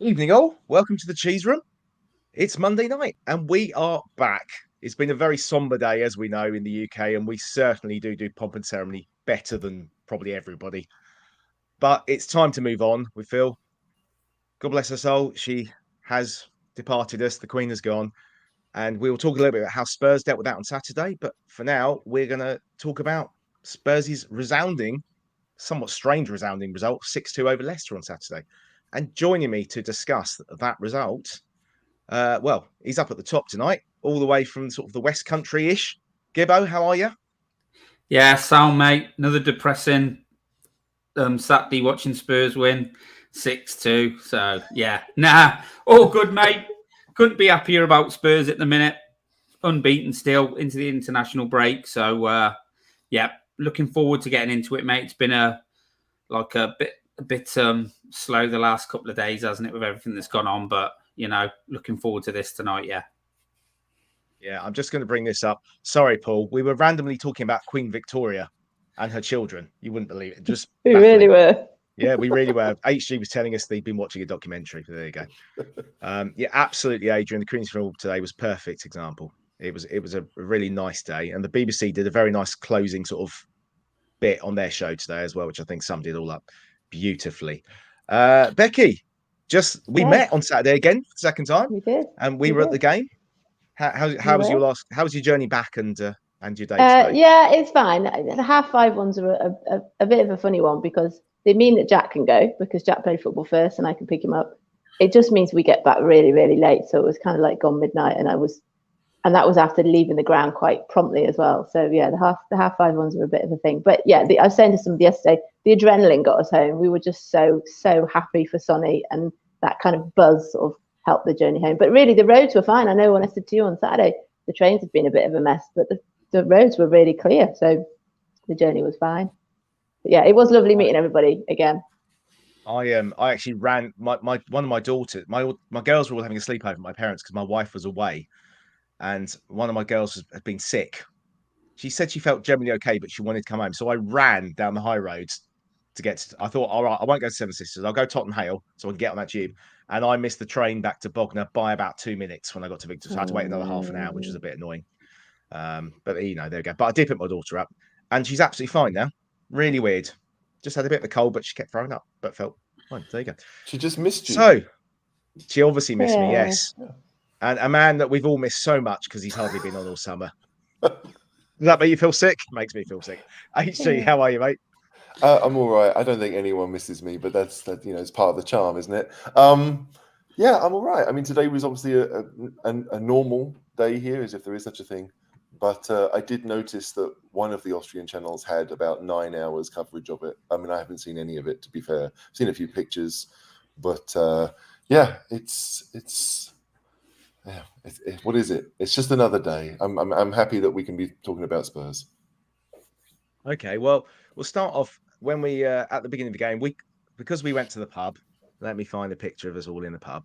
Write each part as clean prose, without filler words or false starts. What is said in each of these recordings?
Evening all, welcome to the Cheese Room. It's Monday night and we are back. It's been a very somber day, as we know, in the UK, and we certainly do pomp and ceremony better than probably everybody. But it's time to move on. We feel, God bless her soul, she has departed us, the Queen has gone, and we will talk a little bit about how Spurs dealt with that on Saturday. But for now, we're going to talk about Spurs' resounding, somewhat strange resounding result, 6-2 over Leicester on Saturday. And joining me to discuss that result, he's up at the top tonight, all the way from sort of the West Country-ish. Gibbo, how are you? Yeah, sound mate. Another depressing Saturday watching Spurs win 6-2. So yeah, all good, mate. Couldn't be happier about Spurs at the minute. Unbeaten still into the international break. So yeah, looking forward to getting into it, mate. It's been a bit slow the last couple of days, hasn't it, with everything that's gone on? But looking forward to this tonight. Yeah. Yeah, I'm just going to bring this up. Sorry, Paul. We were randomly talking about Queen Victoria and her children. You wouldn't believe it. Just We baffling. really were. Yeah, we really were. HG was telling us they'd been watching a documentary. There you go. Yeah, absolutely, Adrian. The Queen's funeral today was a perfect example. It was a really nice day, and the BBC did a very nice closing sort of bit on their show today as well, which I think summed it all up beautifully. Becky, we met on Saturday again for the second time. We did. And we were at the game. How was your journey back and your day today? Yeah, it's fine. The 5:30 ones are a bit of a funny one because they mean that Jack can go because Jack played football first and I can pick him up. It just means we get back really, really late. So it was kind of like gone midnight, and that was after leaving the ground quite promptly as well. So yeah, the 5:30 ones were a bit of a thing. But yeah, I was saying to somebody yesterday, the adrenaline got us home. We were just so happy for Sonny, and that kind of buzz sort of helped the journey home. But really, the roads were fine. I know when I said to you on Saturday, the trains had been a bit of a mess, but the roads were really clear, so the journey was fine. But yeah, it was lovely meeting everybody again. I actually ran my one of my daughters. My girls were all having a sleepover at my parents because my wife was away, and one of my girls had been sick. She said she felt generally okay, but she wanted to come home. So I ran down the high roads to get to, I thought, all right, I won't go to Seven Sisters. I'll go Tottenham Hale so I can get on that tube. And I missed the train back to Bognor by about 2 minutes when I got to Victor. So I had to wait another half an hour, which was a bit annoying. But there we go. But I did pick my daughter up, and she's absolutely fine now. Really weird. Just had a bit of a cold, but she kept throwing up, but felt fine. There you go. She just missed you. So she obviously missed me, yes. Yeah. And a man that we've all missed so much because he's hardly been on all summer. Does that make you feel sick? Makes me feel sick. HG, how are you, mate? I'm all right. I don't think anyone misses me, but that's it's part of the charm, isn't it? Yeah, I'm all right. I mean, today was obviously a normal day here, as if there is such a thing. But I did notice that one of the Austrian channels had about 9 hours coverage of it. I mean, I haven't seen any of it, to be fair. I've seen a few pictures, but yeah, it's what is it? It's just another day. I'm happy that we can be talking about Spurs. Okay, well, we'll start off when we at the beginning of the game. Because we went to the pub. Let me find a picture of us all in the pub.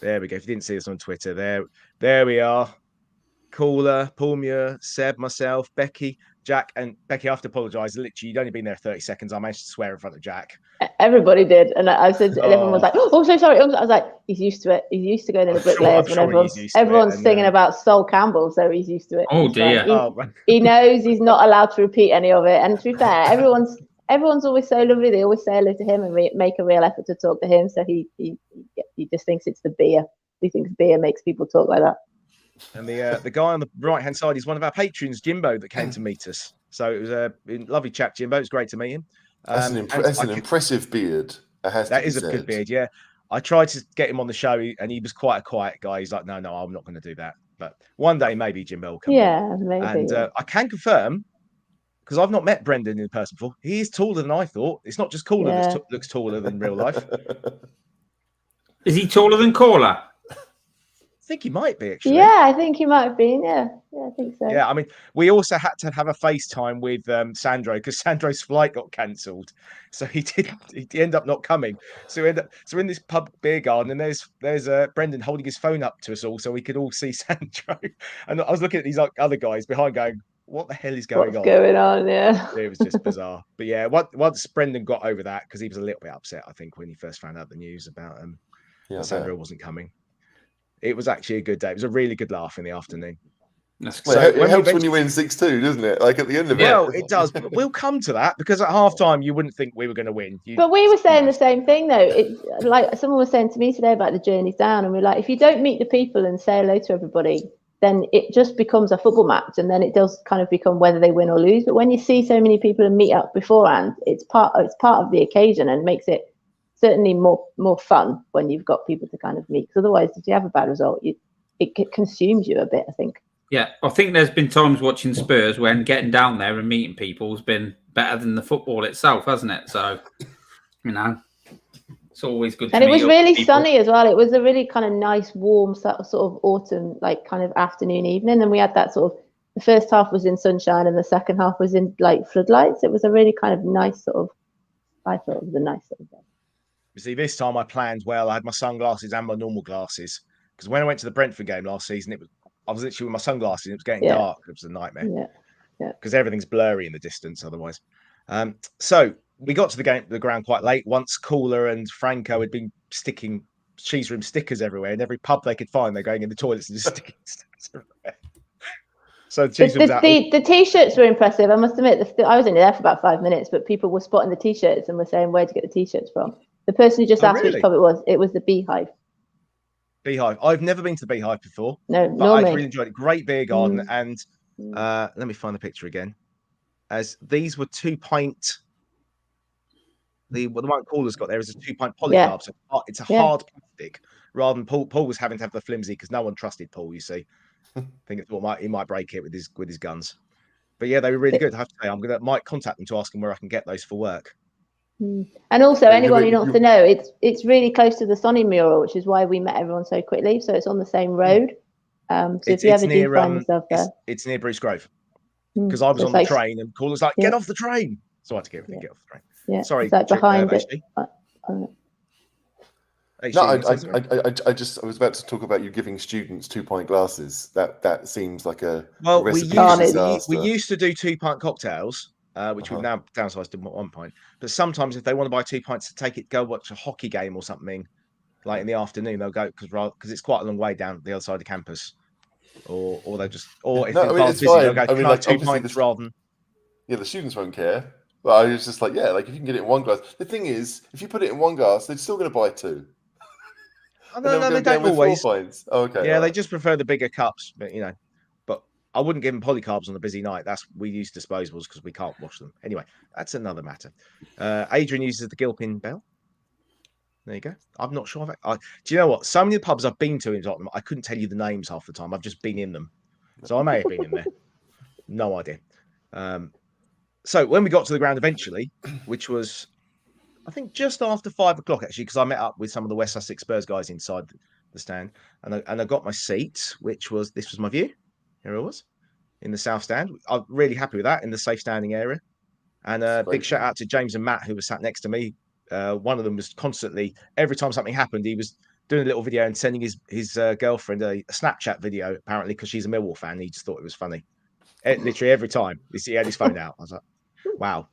There we go. If you didn't see us on Twitter, there we are. Caller, Paul Muir, Seb, myself, Becky, Jack, and Becky. I have to apologise. Literally, you'd only been there 30 seconds. I managed to swear in front of Jack. Everybody did, and I said, and everyone was like, "Oh, so sorry." I was like, "He's used to it. He's used to going in the bricklayers when everyone's singing about Sol Campbell, so he's used to it." Oh dear! He knows he's not allowed to repeat any of it. And to be fair, everyone's always so lovely. They always say hello to him and make a real effort to talk to him. So he just thinks it's the beer. He thinks beer makes people talk like that. And the guy on the right hand side is one of our patrons, Jimbo, that came to meet us. So it was a lovely chap, Jimbo. It was great to meet him. That's an impressive beard. That is a good beard, yeah. I tried to get him on the show, and he was quite a quiet guy. He's like, no, I'm not going to do that. But one day, maybe Jimbo will come on. Maybe. And I can confirm, because I've not met Brendan in person before, he is taller than I thought. It's not just Caller that looks taller than real life. Is he taller than Caller? I think he might be, actually. Yeah, I think he might have been. Yeah, I think so. Yeah, I mean, we also had to have a FaceTime with Sandro because Sandro's flight got cancelled, so he ended up not coming. So in this pub beer garden, and there's Brendan holding his phone up to us all so we could all see Sandro. And I was looking at these other guys behind, going, "What the hell is going on?" What's going on? Yeah, it was just bizarre. But yeah, once Brendan got over that, because he was a little bit upset, I think, when he first found out the news about Yeah, Sandro wasn't coming. It was actually a good day. It was a really good laugh in the afternoon. Well, it helps when you win 6-2, doesn't it? Like at the end of it. Well, it does. But we'll come to that because at halftime you wouldn't think we were going to win. But we were saying the same thing though. It's like someone was saying to me today about the journeys down, and we're like, if you don't meet the people and say hello to everybody, then it just becomes a football match, and then it does kind of become whether they win or lose. But when you see so many people and meet up beforehand, it's part of the occasion and makes it certainly more fun when you've got people to kind of meet. Because otherwise, if you have a bad result, it consumes you a bit, I think. Yeah, I think there's been times watching Spurs when getting down there and meeting people has been better than the football itself, hasn't it? So, it's always good. And it was really sunny as well. It was a really kind of nice, warm sort of autumn, like kind of afternoon, evening. And we had that sort of, the first half was in sunshine and the second half was in like floodlights. It was a really kind of nice sort of, I thought it was a nice sort of day. You see, this time I planned well. I had my sunglasses and my normal glasses because when I went to the Brentford game last season, I was literally with my sunglasses and it was getting dark. It was a nightmare. Yeah. Because everything's blurry in the distance otherwise. So we got to the ground quite late. Once Cooler and Franco had been sticking cheese room stickers everywhere, and every pub they could find, they're going in the toilets and just sticking stickers everywhere. So the t-shirts were impressive. I must admit, I was only there for about 5 minutes, but people were spotting the t-shirts and were saying, "Where'd you get the t-shirts from?" The person who just asked which pub it was the Beehive. Beehive. I've never been to the Beehive before. No, but I really enjoyed it. Great beer garden, and let me find the picture again. As these were 2-pint. The one Paul has got there is a 2-pint polycarb, so it's a hard plastic rather than Paul was having to have the flimsy because no one trusted Paul. You see, I think it's what he might break it with his guns. But yeah, they were really good. I have to say, might contact them to ask them where I can get those for work. And also, anyone who wants to know, it's really close to the Sonny mural, which is why we met everyone so quickly. So it's on the same road. So if you ever do find yourself there, it's near Bruce Grove. Because I was on the train and Paul was like, "Get off the train!" So I had to get off the train. Yeah, sorry, it's like behind it. No, I was about to talk about you giving students 2-pint glasses. That seems like a we used to do 2-pint cocktails, which we've now downsized to 1 pint. But sometimes if they want to buy 2 pints to go watch a hockey game or something, like in the afternoon, they'll go because it's quite a long way down the other side of campus, or they'll just if it's busy, they'll go 2 pints rather than. Yeah, the students won't care. But I was just like, if you can get it in one glass. The thing is, if you put it in one glass, they're still going to buy 2. No, they don't always. 4 pints. Okay. Yeah, they just prefer the bigger cups, but But I wouldn't give them polycarbs on a busy night. We use disposables because we can't wash them. Anyway, that's another matter. Adrian uses the Gilpin Bell. There you go. I'm not sure. Do you know what? So many of the pubs I've been to in Tottenham, I couldn't tell you the names half the time. I've just been in them, so I may have been in there. No idea. So when we got to the ground eventually, which was, I think, just after 5 o'clock, actually, because I met up with some of the West Sussex Spurs guys inside the stand, and I got my seat, this was my view. Here I was in the south stand. I'm really happy with that in the safe standing area. And a big shout out to James and Matt, who was sat next to me. One of them was constantly, every time something happened, he was doing a little video and sending his girlfriend a Snapchat video, apparently, because she's a Millwall fan. He just thought it was funny. Literally every time he had his phone out. I was like, wow.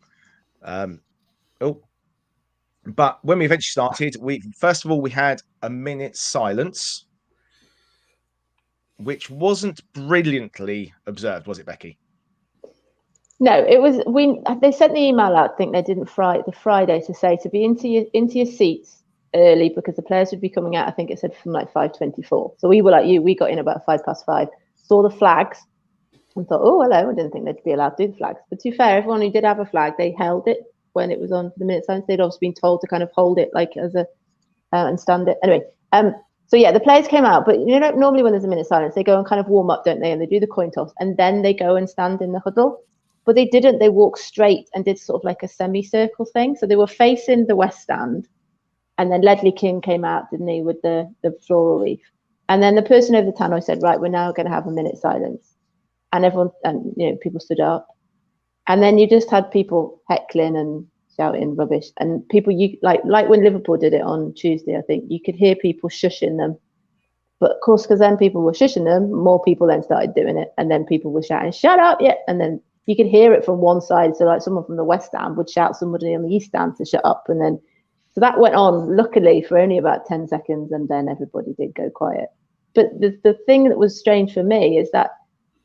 But when we eventually started, first of all we had a minute's silence, which wasn't brilliantly observed, was it, Becky? No, it was. They sent the email out. I think they didn't the Friday to say to be into your seats early because the players would be coming out. I think it said from like 5:24. So we were like you. We got in about 5:05. Saw the flags. And thought, oh, hello. I didn't think they'd be allowed to do the flags. But to be fair, everyone who did have a flag, they held it when it was on for the minute silence. They'd obviously been told to kind of hold it like as a and stand it. Anyway, so yeah, the players came out. But normally when there's a minute silence, they go and kind of warm up, don't they? And they do the coin toss, and then they go and stand in the huddle. But they didn't. They walked straight and did sort of like a semicircle thing. So they were facing the West Stand, and then Ledley King came out, didn't he, with the floral wreath. And then the person over the tannoy said, right, we're now going to have a minute silence. And everyone, people stood up, and then you just had people heckling and shouting rubbish, and people like when Liverpool did it on Tuesday, I think you could hear people shushing them, but of course, because then people were shushing them, more people then started doing it, and then people were shouting, "Shut up!" Yeah, and then you could hear it from one side, so like someone from the West Stand would shout somebody on the East Stand to shut up, and then So that went on, luckily, for only about 10 seconds, and then everybody did go quiet. But the thing that was strange for me is that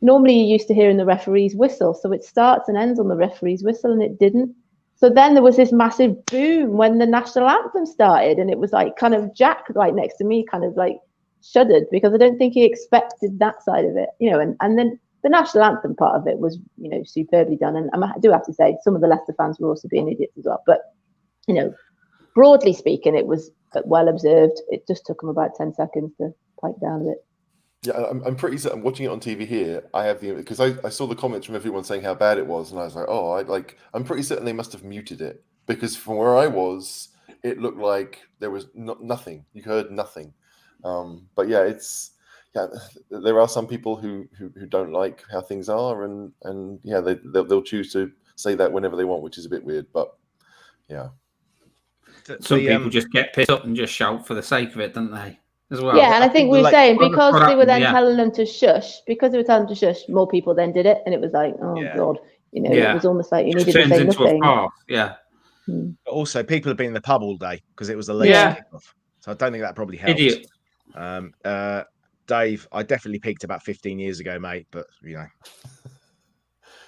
normally you're used to hearing the referee's whistle. So it starts and ends on the referee's whistle, and it didn't. So then there was this massive boom when the national anthem started, and it was like kind of Jack right next to me kind of like shuddered, because I don't think he expected that side of it, and then the national anthem part of it was, superbly done. And I do have to say, some of the Leicester fans were also being idiots as well. But, broadly speaking, it was well observed. It just took them about 10 seconds to pipe down a bit. Yeah, I'm pretty certain. I'm watching it on TV here. I have because I saw the comments from everyone saying how bad it was, and I was like, I'm pretty certain they must have muted it, because from where I was, it looked like there was nothing. You heard nothing. But yeah, there are some people who don't like how things are, and yeah, they'll choose to say that whenever they want, which is a bit weird. But yeah, some people just get pissed up and just shout for the sake of it, don't they? As well. Yeah, and I think we were saying, because they were then telling them to shush, more people then did it, and it was like, God, it was almost like you needed to say nothing. Yeah. But also, people have been in the pub all day because it was a late kickoff, so I don't think that probably helps. Idiot. Dave, I definitely peaked about 15 years ago, mate, but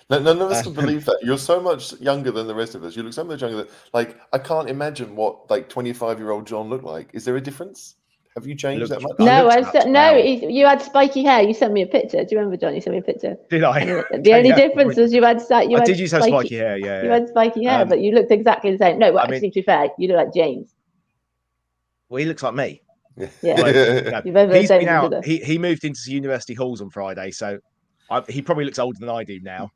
None of us can believe that. You're so much younger than the rest of us. You look so much younger than, I can't imagine what 25-year-old John looked like. Is there a difference? Have you changed that much? No, you had spiky hair. You sent me a picture. Do you remember, John? You sent me a picture. Did I? The only difference was you had did use have spiky hair, yeah. You had spiky hair, but you looked exactly the same. No, actually, to be fair, you look like James. Well, he looks like me. Yeah. He's been out. He moved into university halls on Friday, so he probably looks older than I do now.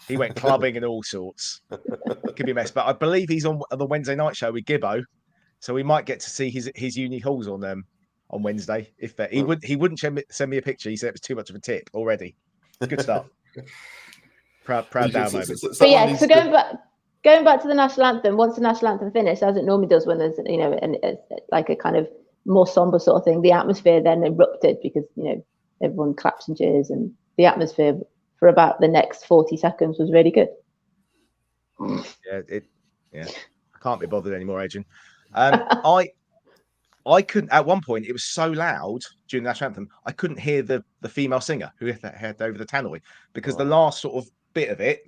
He went clubbing and all sorts. It could be a mess, but I believe he's on the Wednesday night show with Gibbo, so we might get to see his uni halls on Wednesday. If he wouldn't send me a picture. He said it was too much of a tip already. Good stuff. Proud down moment. But yeah, so going back to the national anthem. Once the national anthem finished, as it normally does when there's like a kind of more somber sort of thing, the atmosphere then erupted because everyone claps and cheers, and the atmosphere for about the next 40 seconds was really good. I can't be bothered anymore, Adrian. I couldn't, at one point, it was so loud during the national anthem, I couldn't hear the female singer who had over the tannoy, because the last sort of bit of it,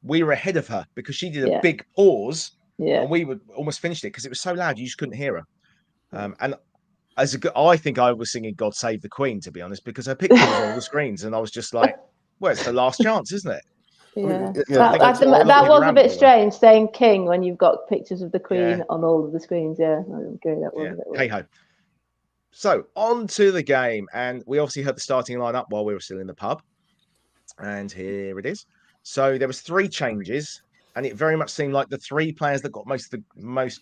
we were ahead of her because she did a big pause, and we were almost finished it because it was so loud you just couldn't hear her. And I think I was singing "God Save the Queen," to be honest, because her picture was on all the screens, and I was just like, "Well, it's the last chance, isn't it?" That was a bit strange saying "King" when you've got pictures of the Queen on all of the screens. Yeah, I agree. That was a bit weird. Hey ho. So on to the game, and we obviously heard the starting lineup while we were still in the pub, and here it is. So there was 3 changes, and it very much seemed like the 3 players that got most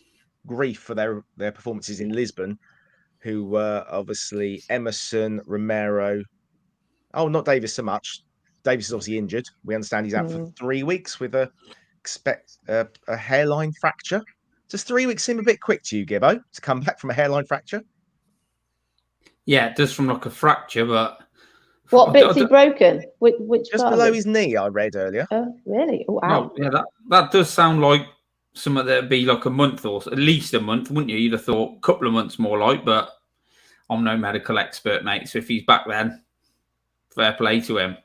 grief for their performances in Lisbon, who were obviously Emerson, Romero. Oh, not Davis so much. Davis is obviously injured. We understand he's out for 3 weeks with a hairline fracture. Does 3 weeks seem a bit quick to you, Gibbo, to come back from a hairline fracture? Yeah, it does from like a fracture, but what bit's he broken? Which just below his knee? I read earlier. Oh, really? Oh, wow. No, yeah, that does sound like something that'd be like a month or at least a month, wouldn't you? You'd have thought a couple of months more like, but I'm no medical expert, mate. So if he's back then, fair play to him.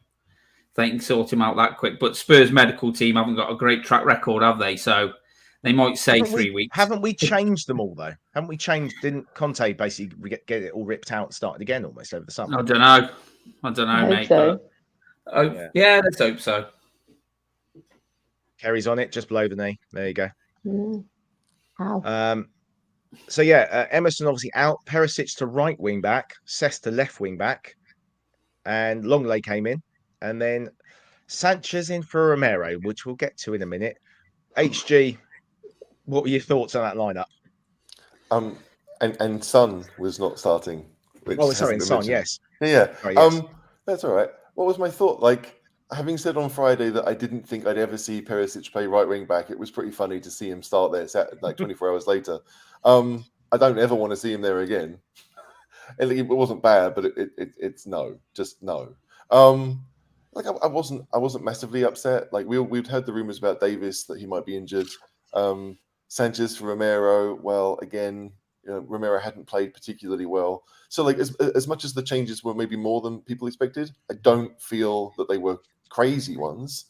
They can sort him out that quick. But Spurs medical team haven't got a great track record, have they? So they might say 3 weeks. Haven't we changed them all, though? Haven't we changed? Didn't Conte basically get it all ripped out and started again almost over the summer? I don't know, mate. So. Yeah, let's hope so. Kerry's on it, just below the knee. There you go. How? So yeah, Emerson obviously out. Perisic to right wing back. Cess to left wing back. And Longley came in. And then Sanchez in for Romero, which we'll get to in a minute. HG, what were your thoughts on that lineup? And Son was not starting. Son, yes. Yeah. Oh, yes. That's all right. What was my thought? Having said on Friday that I didn't think I'd ever see Perisic play right wing back, it was pretty funny to see him start there 24 hours later. I don't ever want to see him there again. It wasn't bad, but it's no, just no. I wasn't massively upset. We'd heard the rumors about Davis that he might be injured. Sanchez for Romero. Well, again, Romero hadn't played particularly well. So, like, as much as the changes were maybe more than people expected, I don't feel that they were crazy ones.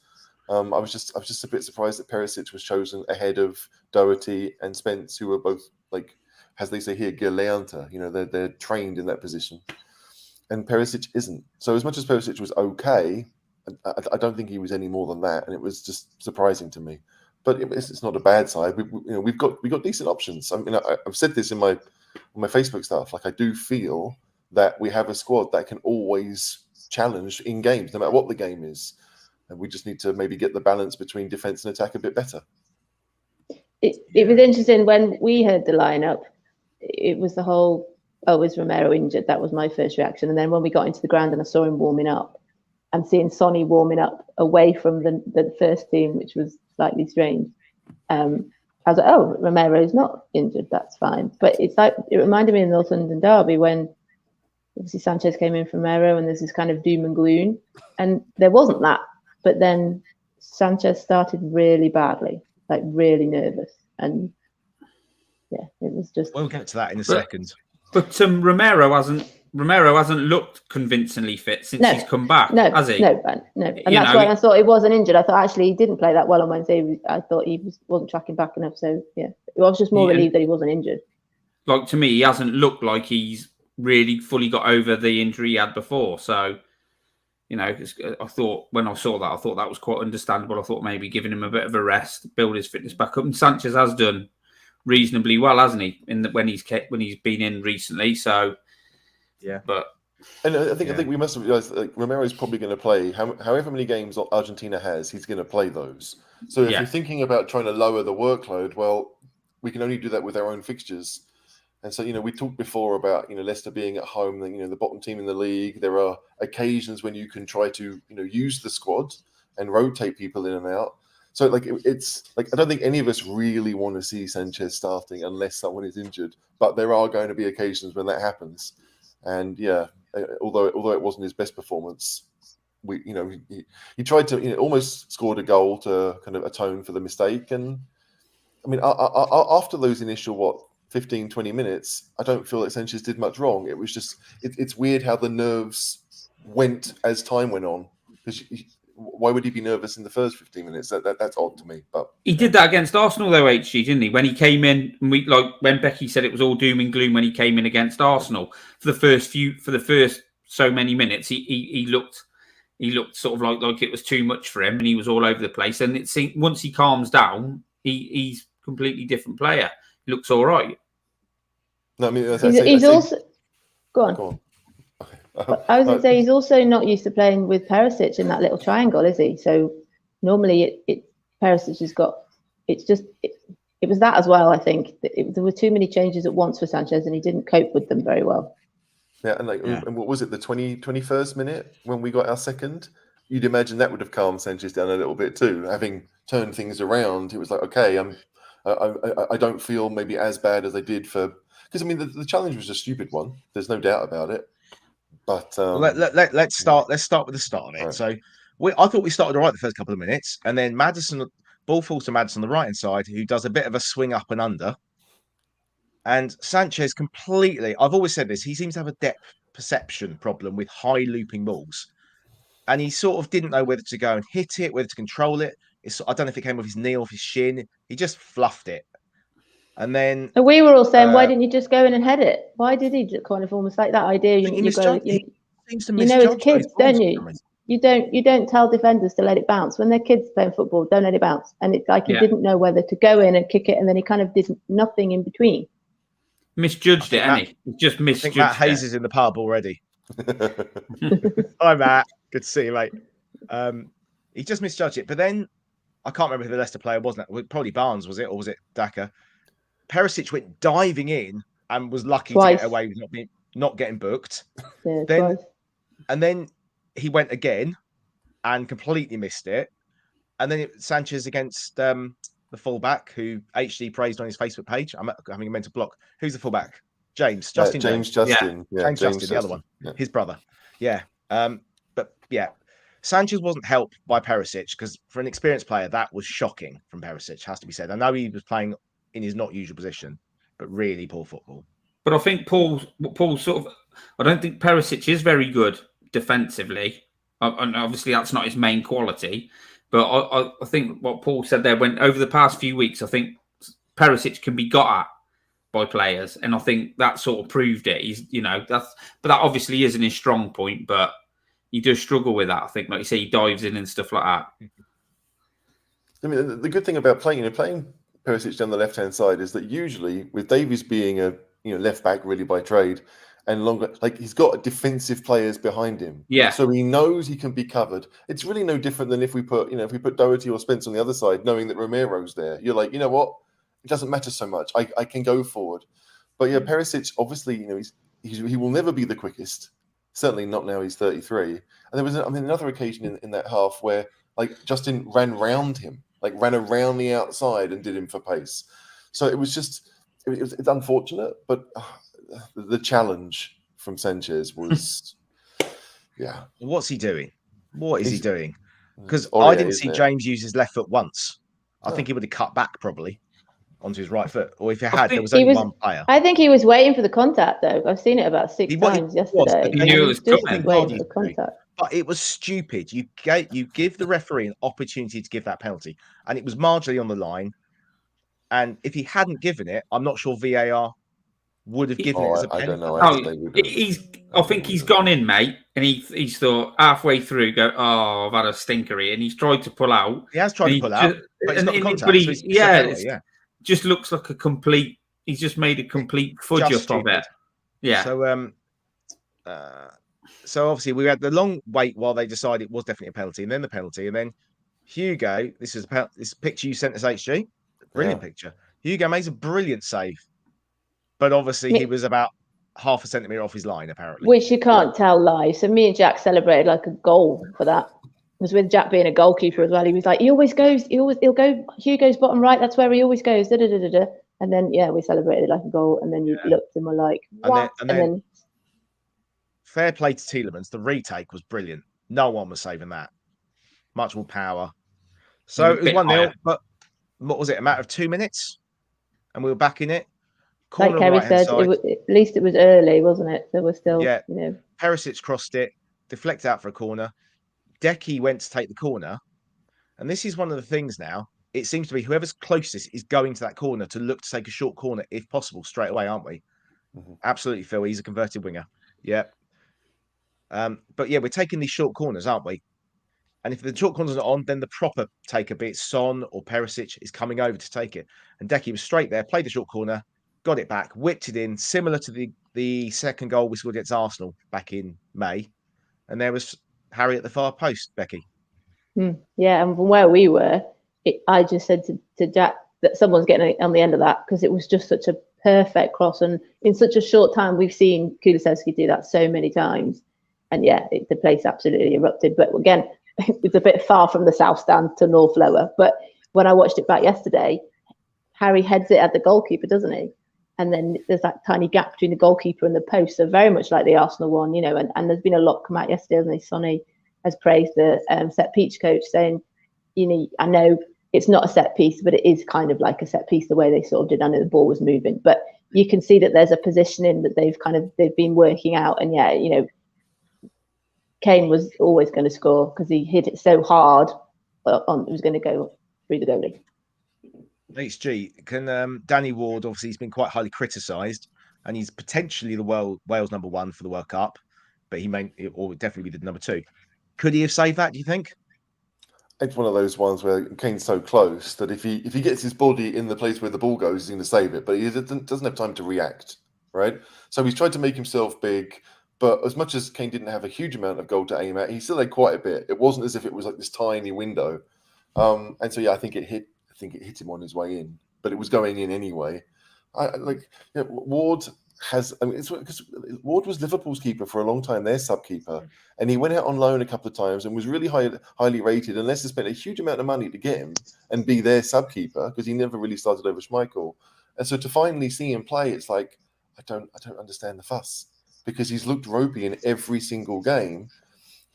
I was just a bit surprised that Perisic was chosen ahead of Doherty and Spence, who were both, like, as they say here, Galeanta. They're trained in that position, and Perisic isn't. So, as much as Perisic was okay, I don't think he was any more than that, and it was just surprising to me. But it's not a bad side. We've got decent options. I mean, I've said this on my Facebook stuff. Like, I do feel that we have a squad that can always challenge in games, no matter what the game is. And we just need to maybe get the balance between defense and attack a bit better. It was interesting when we heard the lineup. It was the whole, is Romero injured? That was my first reaction. And then when we got into the ground and I saw him warming up, and seeing Sonny warming up away from the first team, which was slightly strange. I was like, Romero's not injured. That's fine. But it's like, it reminded me of the North London derby when obviously Sanchez came in for Romero and there's this kind of doom and gloom. And there wasn't that. But then Sanchez started really badly, like really nervous. And yeah, it was just... We'll get to that in a second. But Romero hasn't looked convincingly fit since he's come back, has he? No. And that's why I thought he wasn't injured. I thought actually he didn't play that well on Wednesday. I thought he wasn't tracking back enough. So, yeah, I was just more relieved that he wasn't injured. Like, to me, he hasn't looked like he's really fully got over the injury he had before. So, I thought when I saw that, I thought that was quite understandable. I thought maybe giving him a bit of a rest, build his fitness back up. And Sanchez has done reasonably well, hasn't he? When he's been in recently. So, yeah, and I think we must have realized that, like, Romero's probably going to play however many games Argentina has. He's going to play those. So if you're thinking about trying to lower the workload, well, we can only do that with our own fixtures. And so, we talked before about, Leicester being at home, the bottom team in the league. There are occasions when you can try to, use the squad and rotate people in and out. So, like, it's like, I don't think any of us really want to see Sanchez starting unless someone is injured. But there are going to be occasions when that happens. And yeah, although it wasn't his best performance, he tried to, almost scored a goal to kind of atone for the mistake. And I mean, after those initial 15, 20 minutes, I don't feel that Sanchez did much wrong. It was just, it's weird how the nerves went as time went on. Because why would he be nervous in the first 15 minutes? That's odd to me. But he did that against Arsenal, though, HG, didn't he? When he came in, when Becky said it was all doom and gloom when he came in against Arsenal for the first so many minutes, he looked sort of like it was too much for him, and he was all over the place. And it seemed once he calms down, he's a completely different player. He looks all right. No, I mean, he's also go on. Okay. I was going to say he's also not used to playing with Perisic in that little triangle, is he? So normally Perisic has got. It was that as well. I think there were too many changes at once for Sanchez, and he didn't cope with them very well. Yeah, and what was it? The 21st minute when we got our second. You'd imagine that would have calmed Sanchez down a little bit too, having turned things around. It was like, okay, I don't feel maybe as bad as I did because I mean the challenge was a stupid one. There's no doubt about it. But let's start with the start of it. Right. So I thought we started all right the first couple of minutes, and then ball falls to Maddison on the right hand side, who does a bit of a swing up and under. And Sanchez completely, I've always said this, he seems to have a depth perception problem with high looping balls. And he sort of didn't know whether to go and hit it, whether to control it. I don't know if it came off his knee or off his shin. He just fluffed it. And then... And we were all saying, why didn't you just go in and head it? Why did he kind of almost like that idea? He seems to as kids, don't you? You don't tell defenders to let it bounce. When they're kids playing football, don't let it bounce. And it's like he didn't know whether to go in and kick it, and then he kind of did nothing in between. Misjudged it, hasn't he? Just misjudged it. Matt Hayes is in the pub already. Hi, Matt. Good to see you, mate. He just misjudged it. But then, I can't remember who the Leicester player was. Probably Barnes, was it? Or was it Daka? Perisic went diving in and was lucky to get away with not getting booked. Yeah, and then he went again and completely missed it. And then Sanchez against the fullback, who HD praised on his Facebook page. I'm having a mental block. Who's the fullback? Justin. Yeah, James Justin, the other one, his brother. Yeah. But yeah, Sanchez wasn't helped by Perisic because for an experienced player, that was shocking from Perisic, has to be said. I know he was playing in his not usual position, but really poor football. But I think Paul sort of, I don't think Perisic is very good defensively. And obviously that's not his main quality. But I think what Paul said there, when over the past few weeks, I think Perisic can be got at by players. And I think that sort of proved it. But that obviously isn't his strong point, but he does struggle with that. I think, like you say, he dives in and stuff like that. I mean, the good thing about playing Perisic down the left-hand side is that usually with Davies being a left back really by trade and longer, like he's got defensive players behind him. Yeah. So he knows he can be covered. It's really no different than if we put Doherty or Spence on the other side, knowing that Romero's there. You're like, you know what? It doesn't matter so much. I can go forward. But yeah, Perisic, obviously, he will never be the quickest. Certainly not now he's 33. And there was another occasion in that half where like Justin ran round him, like ran around the outside and did him for pace. So it was just, it's unfortunate, but the challenge from Sanchez was, yeah. What's he doing? What is he doing? Because Aurier, I didn't see isn't it? James use his left foot once. I think he would have cut back probably onto his right foot. Or if he had, there was only one player. I think he was waiting for the contact, though. I've seen it about six times yesterday. He knew it was just coming. waiting for the contact. But it was stupid. You give the referee an opportunity to give that penalty, and it was marginally on the line. And if he hadn't given it, I'm not sure VAR would have given it as a penalty. I don't know. I think he's gone in, mate, and he's thought halfway through, I've had a stinker here, and he's tried to pull out. He has tried to pull out, but it's not contact. Just looks like a complete. He's just made a complete fudge up of it. Yeah. So obviously we had the long wait while they decided it was definitely a penalty, and then the penalty, and then Hugo. This picture you sent us, HG. Brilliant picture. Hugo makes a brilliant save, but obviously he was about half a centimetre off his line, apparently. Which you can't tell live. So me and Jack celebrated like a goal for that. It was with Jack being a goalkeeper as well. He was like, he'll go Hugo's bottom right. That's where he always goes. Da, da, da, da, da. And then we celebrated like a goal. And then you looked and were like, what? And then fair play to Tielemans. The retake was brilliant. No one was saving that. Much more power. So it was 1-0, but what was it? A matter of 2 minutes, and we were back in it. Corner like Kerry said, at least it was early, wasn't it? So we're still, Perisic crossed it, deflected out for a corner. Becky went to take the corner, and this is one of the things now. It seems to be whoever's closest is going to that corner to look to take a short corner if possible straight away, aren't we? Mm-hmm. Absolutely, Phil. He's a converted winger. Yeah. But yeah, we're taking these short corners, aren't we? And if the short corner's not on, then the proper taker, be it Son or Perisic, is coming over to take it. And Becky was straight there, played the short corner, got it back, whipped it in, similar to the second goal we scored against Arsenal back in May. And there was Harry at the far post, Becky. Yeah, and from where we were, I just said to Jack that someone's getting on the end of that because it was just such a perfect cross. And in such a short time, we've seen Kulusevski do that so many times. And the place absolutely erupted. But again, it's a bit far from the south stand to north lower. But when I watched it back yesterday, Harry heads it at the goalkeeper, doesn't he? And then there's that tiny gap between the goalkeeper and the post. So very much like the Arsenal one, and there's been a lot come out yesterday, hasn't he? Sonny has praised the set piece coach, saying, I know it's not a set piece, but it is kind of like a set piece the way they sort of did. I know the ball was moving, but you can see that there's a positioning that they've been working out. And Kane was always going to score because he hit it so hard. It was going to go through the goalie. HG, can Danny Ward, obviously he's been quite highly criticised, and he's potentially the Wales number 1 for the World Cup, but he may or definitely be the number 2. Could he have saved that, do you think? It's one of those ones where Kane's so close that if he gets his body in the place where the ball goes, he's going to save it, but he doesn't have time to react, right? So he's tried to make himself big. But as much as Kane didn't have a huge amount of goal to aim at, he still had quite a bit. It wasn't as if it was like this tiny window. And so, I think it hit him on his way in, but it was going in anyway. Ward has, it's because Ward was Liverpool's keeper for a long time, their sub keeper, and he went out on loan a couple of times and was really highly rated. And Leicester spent a huge amount of money to get him and be their sub keeper because he never really started over Schmeichel. And so to finally see him play, it's like I don't understand the fuss. Because he's looked ropey in every single game,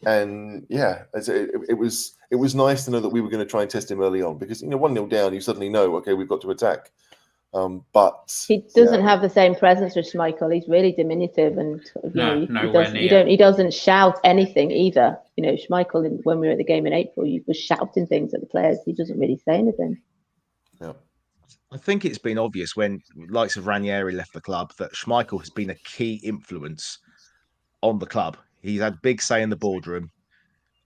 and it was nice to know that we were going to try and test him early on. Because 1-0 down, you suddenly know, okay, we've got to attack. But he doesn't have the same presence as Schmeichel. He's really diminutive, and he doesn't shout anything either. You know, Schmeichel, when we were at the game in April, he was shouting things at the players. He doesn't really say anything. Yeah. I think it's been obvious when likes of Ranieri left the club that Schmeichel has been a key influence on the club. He's had big say in the boardroom.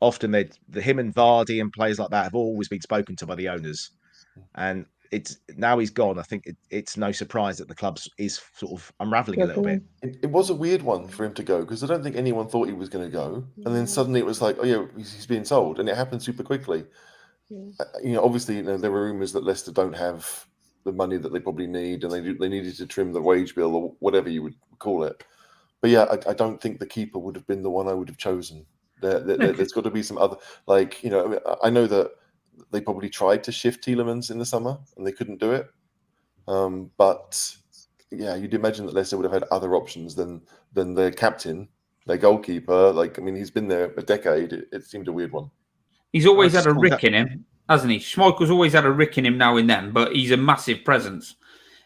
Often him and Vardy and players like that have always been spoken to by the owners. And it's now he's gone. I think it's no surprise that the club is sort of unraveling a little bit. It was a weird one for him to go because I don't think anyone thought he was going to go. And then suddenly it was like, oh yeah, he's being sold. And it happened super quickly. Yeah. Obviously, there were rumours that Leicester don't have the money that they probably need, and they needed to trim the wage bill or whatever you would call it. But yeah, I don't think the keeper would have been the one I would have chosen. There's got to be some other, I know that they probably tried to shift Tielemans in the summer and they couldn't do it. But yeah, you'd imagine that Leicester would have had other options than their captain, their goalkeeper. He's been there a decade. It seemed a weird one. He's always had a rick in him, hasn't he? Schmeichel's always had a rick in him now and then, but he's a massive presence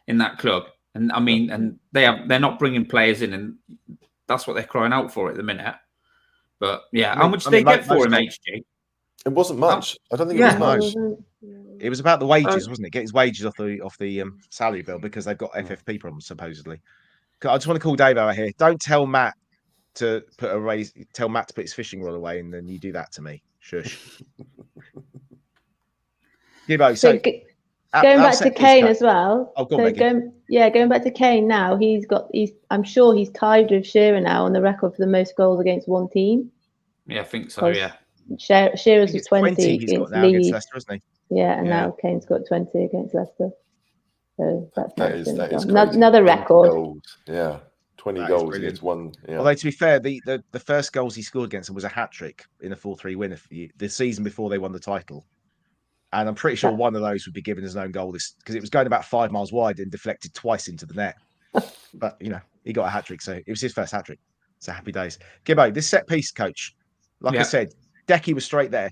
in that club. And and they're not bringing players in, and that's what they're crying out for at the minute. But yeah, how much did they get for him, HG? It wasn't much. I don't think it was much. It was about the wages, wasn't it? Get his wages off the salary bill because they've got FFP problems supposedly. I just want to call Dave out here. Don't tell Matt to tell Matt to put his fishing rod away, and then you do that to me. Shush. Gibbo, so going back to Kane as well. Oh, go on, going back to Kane now. I'm sure he's tied with Shearer now on the record for the most goals against one team. Yeah, I think so. Yeah, Shearer's with 20 he's got now against Leicester, isn't he? Yeah, and now Kane's got 20 against Leicester. So that is another record. Goals. Yeah, 20 goals against one. Yeah. Although to be fair, the first goals he scored against them was a hat trick in a 4-3 win the season before they won the title. And I'm pretty sure one of those would be given as an own goal because it was going about 5 miles wide and deflected twice into the net. But, he got a hat-trick, so it was his first hat-trick. So happy days. Gibbo, this set-piece coach, I said, Becky was straight there.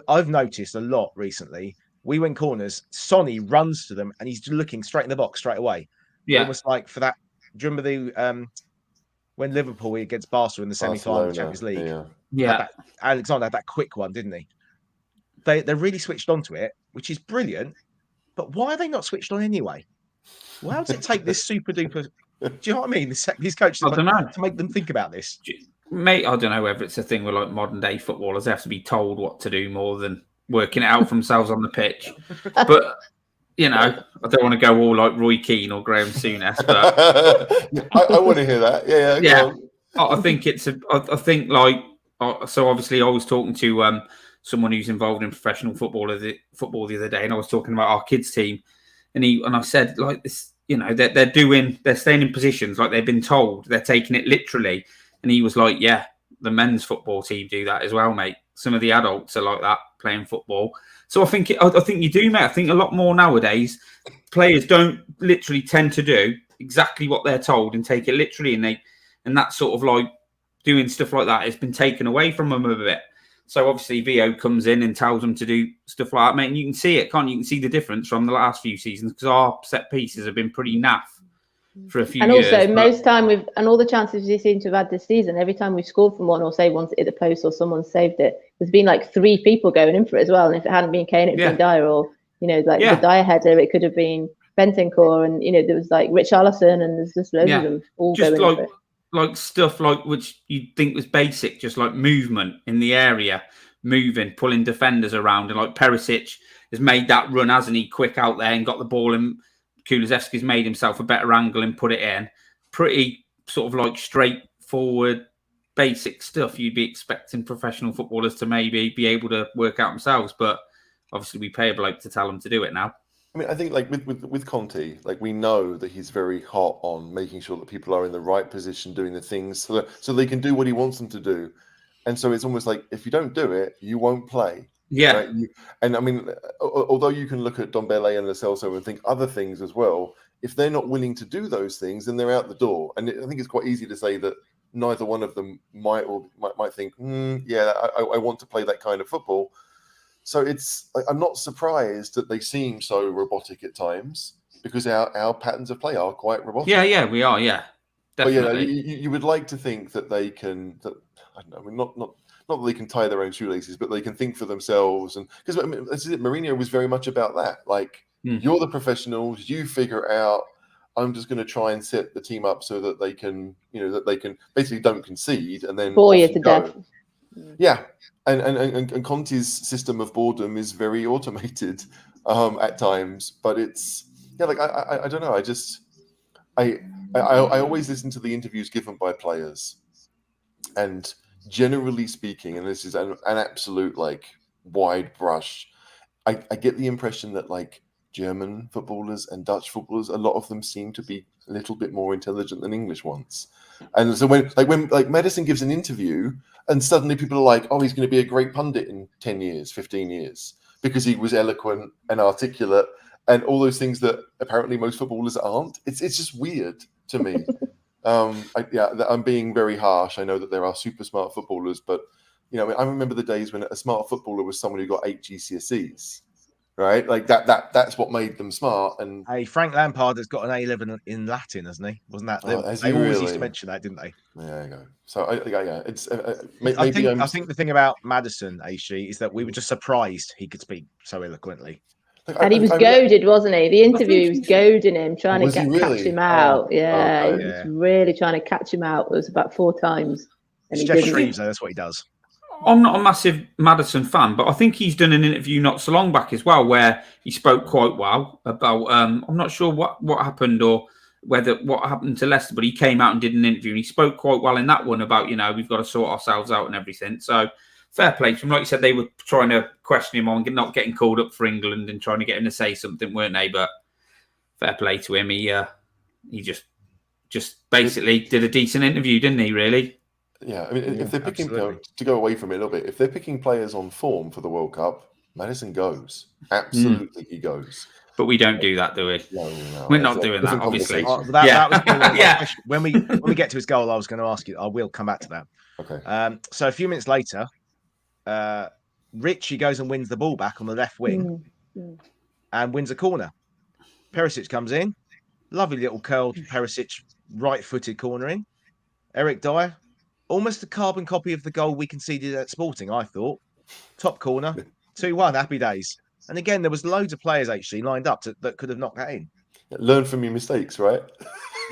I've noticed a lot recently. We win corners, Sonny runs to them, and he's looking straight in the box straight away. Yeah. Almost like for that, do you remember when Liverpool against Barca in the semi-final of the Champions League? Yeah. Alexander had that quick one, didn't he? They're really switched onto it, which is brilliant. But why are they not switched on anyway? Well, how does it take this super duper? Do you know what I mean? These coaches to make them think about this. Mate, I don't know whether it's a thing with modern day footballers. They have to be told what to do more than working it out for themselves on the pitch. But I don't want to go all like Roy Keane or Graham Souness. But I want to hear that. Yeah. I think so. Obviously, I was talking to someone who's involved in professional football the other day, and I was talking about our kids team, and I said this, they're staying in positions like they've been told, they're taking it literally, and he was like, yeah, the men's football team do that as well, mate. Some of the adults are like that playing football. So I think you do, mate. I think a lot more nowadays players don't literally tend to do exactly what they're told and take it literally, and that sort of doing stuff like that has been taken away from them a bit. So obviously VO comes in and tells them to do stuff like that, mate. And you can see it, can't you? You can see the difference from the last few seasons because our set pieces have been pretty naff for a few years. And also, most time all the chances we seem to have had this season, every time we've scored from one or say one's hit the post or someone saved it, there's been 3 people going in for it as well. And if it hadn't been Kane, it'd been Dyer, or the Dyer header, it could have been Bentancur, and there was Richarlison, and there's just loads of them all going in for it. Stuff which you'd think was basic, just movement in the area, moving, pulling defenders around, and Perisic has made that run, hasn't he? Quick out there and got the ball, and Kulusevski's made himself a better angle and put it in. Pretty sort of straightforward, basic stuff you'd be expecting professional footballers to maybe be able to work out themselves, but obviously we pay a bloke to tell them to do it now. I mean, I think with Conte, we know that he's very hot on making sure that people are in the right position, doing the things so they can do what he wants them to do. And so it's almost like if you don't do it, you won't play. Yeah. Right? And I mean, although you can look at Dombele and Lo Celso and think other things as well, if they're not willing to do those things, then they're out the door. And I think it's quite easy to say that neither one of them might think, I want to play that kind of football. So I'm not surprised that they seem so robotic at times. because our patterns of play are quite robotic. Yeah, we are. Yeah, definitely. But you would like to think that they can. That I don't know. I mean, not that they can tie their own shoelaces, but they can think for themselves. And because I mean, this is it. Mourinho was very much about that. Like, you're the professionals. You figure it out. I'm just going to try and set the team up so that they can, that they can basically don't concede and then bore you to death. Yeah, and Conte's system of boredom is very automated at times, but it's like I don't know. I always listen to the interviews given by players, and generally speaking, and this is an absolute like wide brush, I get the impression that like German footballers and Dutch footballers, a lot of them seem to be a little bit more intelligent than English ones. And so when Maddison gives an interview and suddenly people are like, oh, he's going to be a great pundit in 10 years, 15 years, because he was eloquent and articulate and all those things that apparently most footballers aren't. It's just weird to me. I'm being very harsh. I know that there are super smart footballers, but I remember the days when a smart footballer was someone who got 8 GCSEs. Right, like that's what made them smart. And hey, Frank Lampard has got an A-level in Latin, hasn't he? Wasn't that? They always used to mention that, didn't they? There you go. So it's I think the thing about Maddison, Aishi, is that we were just surprised he could speak so eloquently. And he was goaded, wasn't he? The interview was goading him, trying to catch him out. He was really trying to catch him out. It was about 4 times. It's Jeff Shreves, though. That's what he does. I'm not a massive Maddison fan, but I think he's done an interview not so long back as well, where he spoke quite well about. I'm not sure what happened or what happened to Leicester, but he came out and did an interview and he spoke quite well in that one about we've got to sort ourselves out and everything. So fair play to him. Like you said, they were trying to question him on not getting called up for England and trying to get him to say something, weren't they? But fair play to him. He just basically did a decent interview, didn't he? Really. Yeah, I mean, if they're picking to go away from it a little bit, if they're picking players on form for the World Cup, Maddison goes. Absolutely, he goes. But we don't do that, do we? No, we're not doing that, obviously. That was when we get to his goal. I was going to ask you. I will come back to that. Okay. So a few minutes later, Richie goes and wins the ball back on the left wing, and wins a corner. Perisic comes in, lovely little curled Perisic right-footed cornering. Eric Dyer. Almost a carbon copy of the goal we conceded at Sporting, I thought. Top corner, 2-1, happy days. And again, there was loads of players actually lined up that could have knocked that in. Learn from your mistakes, right?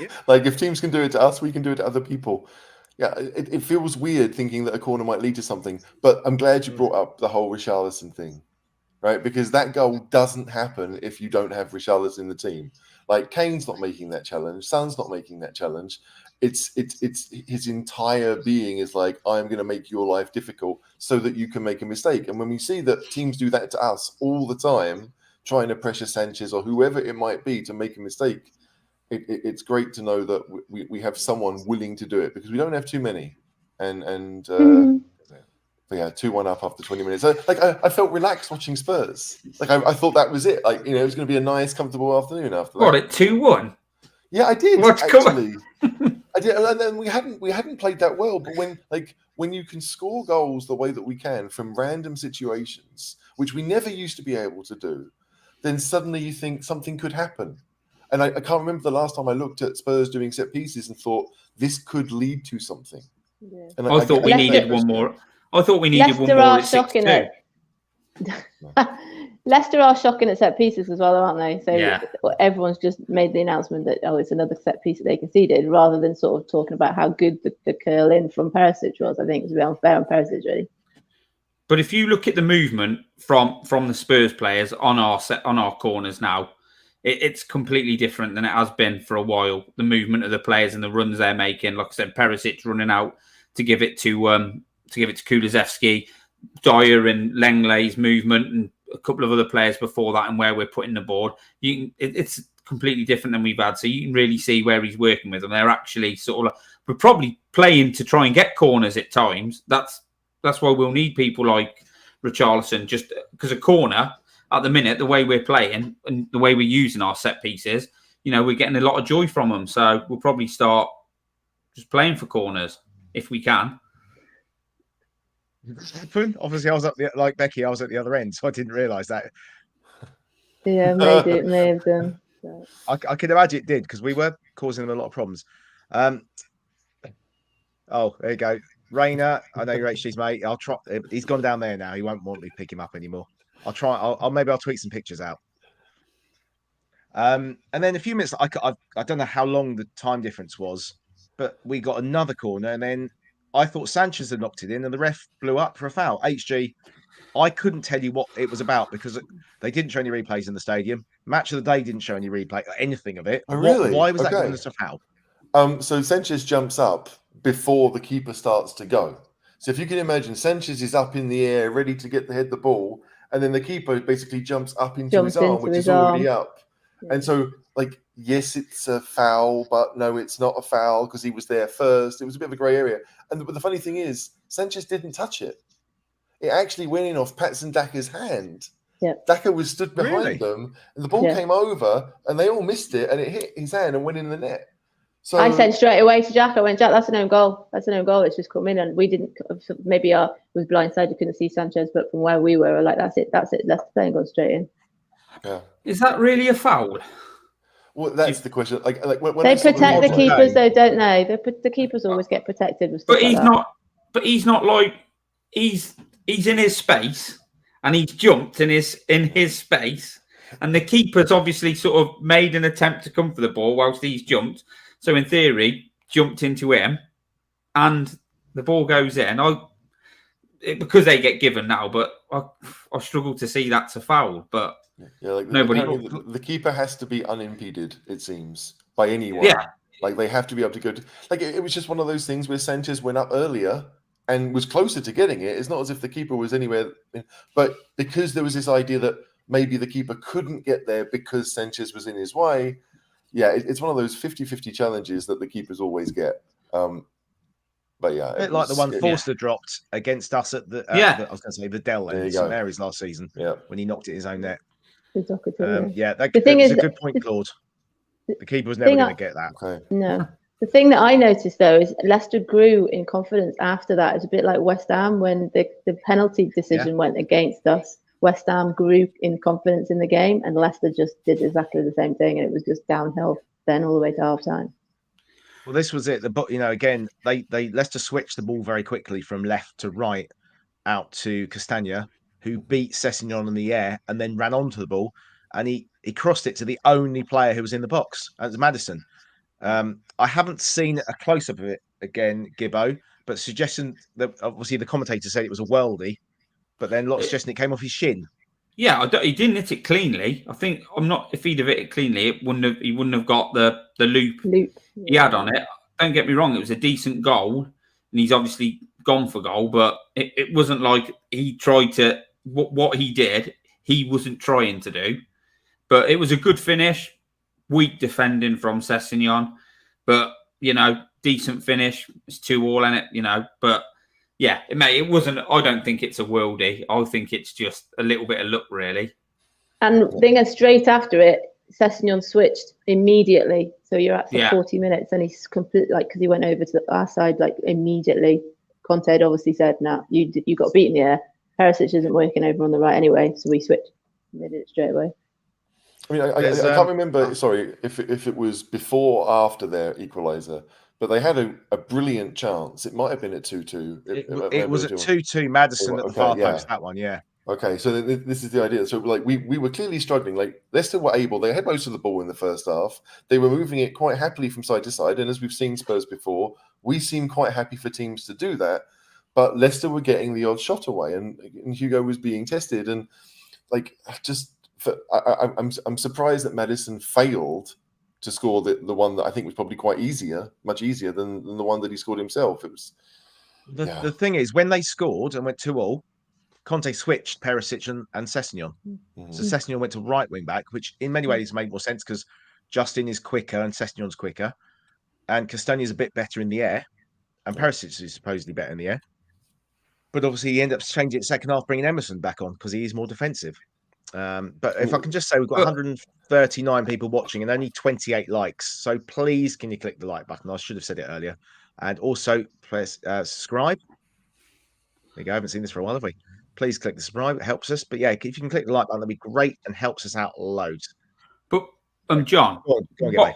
Yeah. Like if teams can do it to us, we can do it to other people. Yeah, it feels weird thinking that a corner might lead to something. But I'm glad you brought up the whole Richarlison thing, right? Because that goal doesn't happen if you don't have Richarlison in the team. Like Kane's not making that challenge. Son's not making that challenge. It's his entire being is like, I'm going to make your life difficult so that you can make a mistake. And when we see that teams do that to us all the time, trying to pressure Sanchez or whoever it might be to make a mistake, it's great to know that we have someone willing to do it because we don't have too many. And 2-1 up after 20 minutes. So, I felt relaxed watching Spurs. I thought that was it. It was going to be a nice, comfortable afternoon after that. What, at 2-1? Yeah, I did. Actually. I did, and then we hadn't played that well. But when you can score goals the way that we can from random situations, which we never used to be able to do, then suddenly you think something could happen. And I can't remember the last time I looked at Spurs doing set pieces and thought this could lead to something. Yeah. And I thought we needed one more. I thought we needed one more at 6-2. Leicester are shocking at set pieces as well, aren't they? So everyone's just made the announcement that it's another set piece that they conceded, rather than sort of talking about how good the curl in from Perisic was. I think it's a bit unfair on Perisic, really. But if you look at the movement from the Spurs players on our corners now, it's completely different than it has been for a while. The movement of the players and the runs they're making, like I said, Perisic running out to give it to Kulusevski, Dyer and Lenglet's movement, and a couple of other players before that, and where we're putting the board, it's completely different than we've had. So you can really see where he's working with them. They're actually we're probably playing to try and get corners at times. That's why we'll need people like Richarlison, just because a corner at the minute, the way we're playing and the way we're using our set pieces, we're getting a lot of joy from them. So we'll probably start just playing for corners if we can. Obviously, I was like Becky. I was at the other end, so I didn't realise that. Yeah, may have done. So. I can imagine it did because we were causing them a lot of problems. Oh, there you go. Rainer, I know you're HG's mate. I'll try. He's gone down there now. He won't want me to pick him up anymore. I'll try. Maybe I'll tweet some pictures out. And then a few minutes. I don't know how long the time difference was, but we got another corner, and then I thought Sanchez had knocked it in, and the ref blew up for a foul. HG, I couldn't tell you what it was about because they didn't show any replays in the stadium. Match of the day didn't show any replay or anything of it. Oh, really? Why was that Okay. given us a foul? So Sanchez jumps up before the keeper starts to go. So if you can imagine, Sanchez is up in the air, ready to head the ball, and then the keeper basically jumps up into his arm, which is already up. Yeah. And so, like, yes, it's a foul, but no, it's not a foul because he was there first. It was a bit of a grey area. But the funny thing is, Sanchez didn't touch it. It actually went in off Patson Daka's hand. Yeah. Daka was stood behind them, and the ball came over, and they all missed it, and it hit his hand and went in the net. So I said straight away to Jack, I went, Jack, that's an own goal. That's an own goal. It's just come in, and we didn't. Maybe I was blindsided, couldn't see Sanchez, but from where we were like, that's it. Leicester playing gone straight in. Yeah. Is that really a foul? Well, that's the question. Like when they protect the keepers, though, don't they? The keepers always get protected with stuff but he's like that. not. But he's not like he's in his space, and he's jumped in his space, and the keeper's obviously sort of made an attempt to come for the ball whilst he's jumped. So in theory, jumped into him, and the ball goes in. Because they get given now, but I struggle to see that's a foul. But like nobody. The keeper has to be unimpeded. It seems by anyone. Yeah, like they have to be able to go. It was just one of those things where Sanchez went up earlier and was closer to getting it. It's not as if the keeper was anywhere, but because there was this idea that maybe the keeper couldn't get there because Sanchez was in his way. Yeah, it's one of those 50-50 challenges that the keepers always get. But yeah, a bit like the one Forster dropped against us at the I was going to say the Dell end St Mary's last season. Yeah, when he knocked it in his own net. Yeah, that was a good point, Claude. The keeper was never going to get that. Okay. No. The thing that I noticed though is Leicester grew in confidence after that. It's a bit like West Ham when the penalty decision went against us. West Ham grew in confidence in the game, and Leicester just did exactly the same thing, and it was just downhill then all the way to half time. Well, this was it. Again, they Leicester switched the ball very quickly from left to right out to Castagna, who beat Sessegnon in the air and then ran onto the ball, and he crossed it to the only player who was in the box. That was Maddison. I haven't seen a close up of it again, Gibbo, but suggestion that obviously the commentator said it was a worldie. But then lots suggesting it came off his shin. Yeah, he didn't hit it cleanly. I think if he'd have hit it cleanly, he wouldn't have got the loop he had on it. Don't get me wrong, it was a decent goal, and he's obviously gone for goal, but it wasn't like he tried to what he did. He wasn't trying to do, but it was a good finish. Weak defending from Sessegnon, but decent finish. It's 2-2 in it, but. Yeah, it wasn't. I don't think it's a worldie. I think it's just a little bit of luck, really. And then straight after it, Sessegnon switched immediately. So you're at for 40 minutes, and he's completely because he went over to our side immediately. Conte had obviously said, "No, you got beaten in the air. Perisic isn't working over on the right anyway." So we switched. And they did it straight away. I mean, I can't remember. Sorry, if it was before or after their equaliser. But they had a brilliant chance. It might have been at 2-2. It was at 2-2. Maddison at the far post. That one, yeah. Okay, so this is the idea. So we were clearly struggling. Like Leicester were able. They had most of the ball in the first half. They were moving it quite happily from side to side. And as we've seen Spurs before, we seem quite happy for teams to do that. But Leicester were getting the odd shot away, and Hugo was being tested. And I'm surprised that Maddison failed to score the one that I think was probably much easier than the one that he scored himself. It was the thing is when they scored and went 2-2, Conte switched Perisic and Sessegnon. Mm-hmm. So Sessegnon went to right wing back, which in many ways made more sense because Justin is quicker and Sessegnon's quicker, and Castagna is a bit better in the air, and Perisic is supposedly better in the air. But obviously he ended up changing it second half, bringing Emerson back on because he is more defensive. But if I can just say, we've got 139 people watching and only 28 likes. So please, can you click the like button? I should have said it earlier. And also, please subscribe. There you go. I haven't seen this for a while, have we? Please click the subscribe. It helps us. But yeah, if you can click the like button, that'd be great and helps us out loads. But John, Go on, Gabby.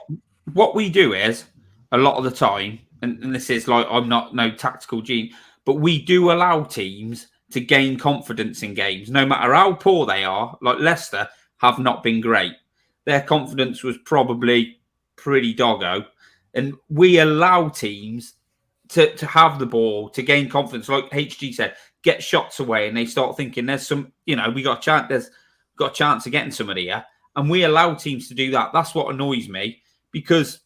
what we do is a lot of the time, and this is like I'm not no tactical gene, but we do allow teams to gain confidence in games, no matter how poor they are. Like Leicester have not been great. Their confidence was probably pretty doggo. And we allow teams to have the ball, to gain confidence. Like HG said, get shots away and they start thinking there's some, we got a chance, there's got a chance of getting somebody here. And we allow teams to do that. That's what annoys me, because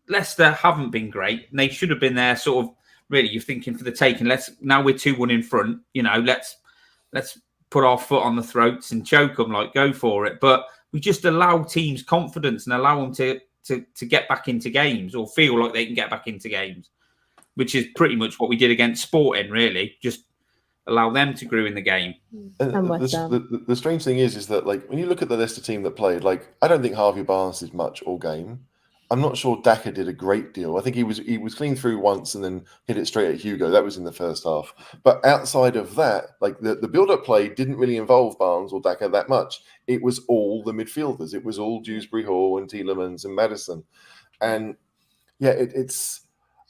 Leicester haven't been great. And they should have been there sort of, really, you're thinking for the taking. Now we're 2-1 in front. Let's put our foot on the throats and choke them, like go for it. But we just allow teams confidence and allow them to get back into games, or feel like they can get back into games, which is pretty much what we did against Sporting, really. Just allow them to grow in the game. And the strange thing is that, like, when you look at the Leicester team that played, like, I don't think Harvey Barnes did much all game. I'm not sure Daka did a great deal. I think he was clean through once and then hit it straight at Hugo. That was in the first half. But outside of that, like the build-up play didn't really involve Barnes or Daka that much. It was all the midfielders. It was all Dewsbury Hall and Tielemans and Maddison. And yeah,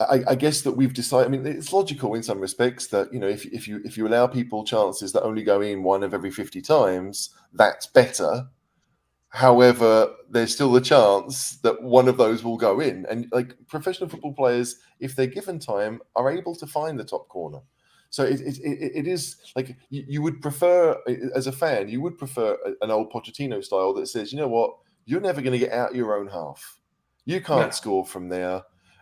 I guess that we've decided. I mean, it's logical in some respects that, if you allow people chances that only go in one of every 50 times, that's better. However, there's still a chance that one of those will go in. And like professional football players, if they're given time, are able to find the top corner. So it is like you would prefer, as a fan, you would prefer an old Pochettino style that says, you know what, you're never going to get out your own half. You can't score from there.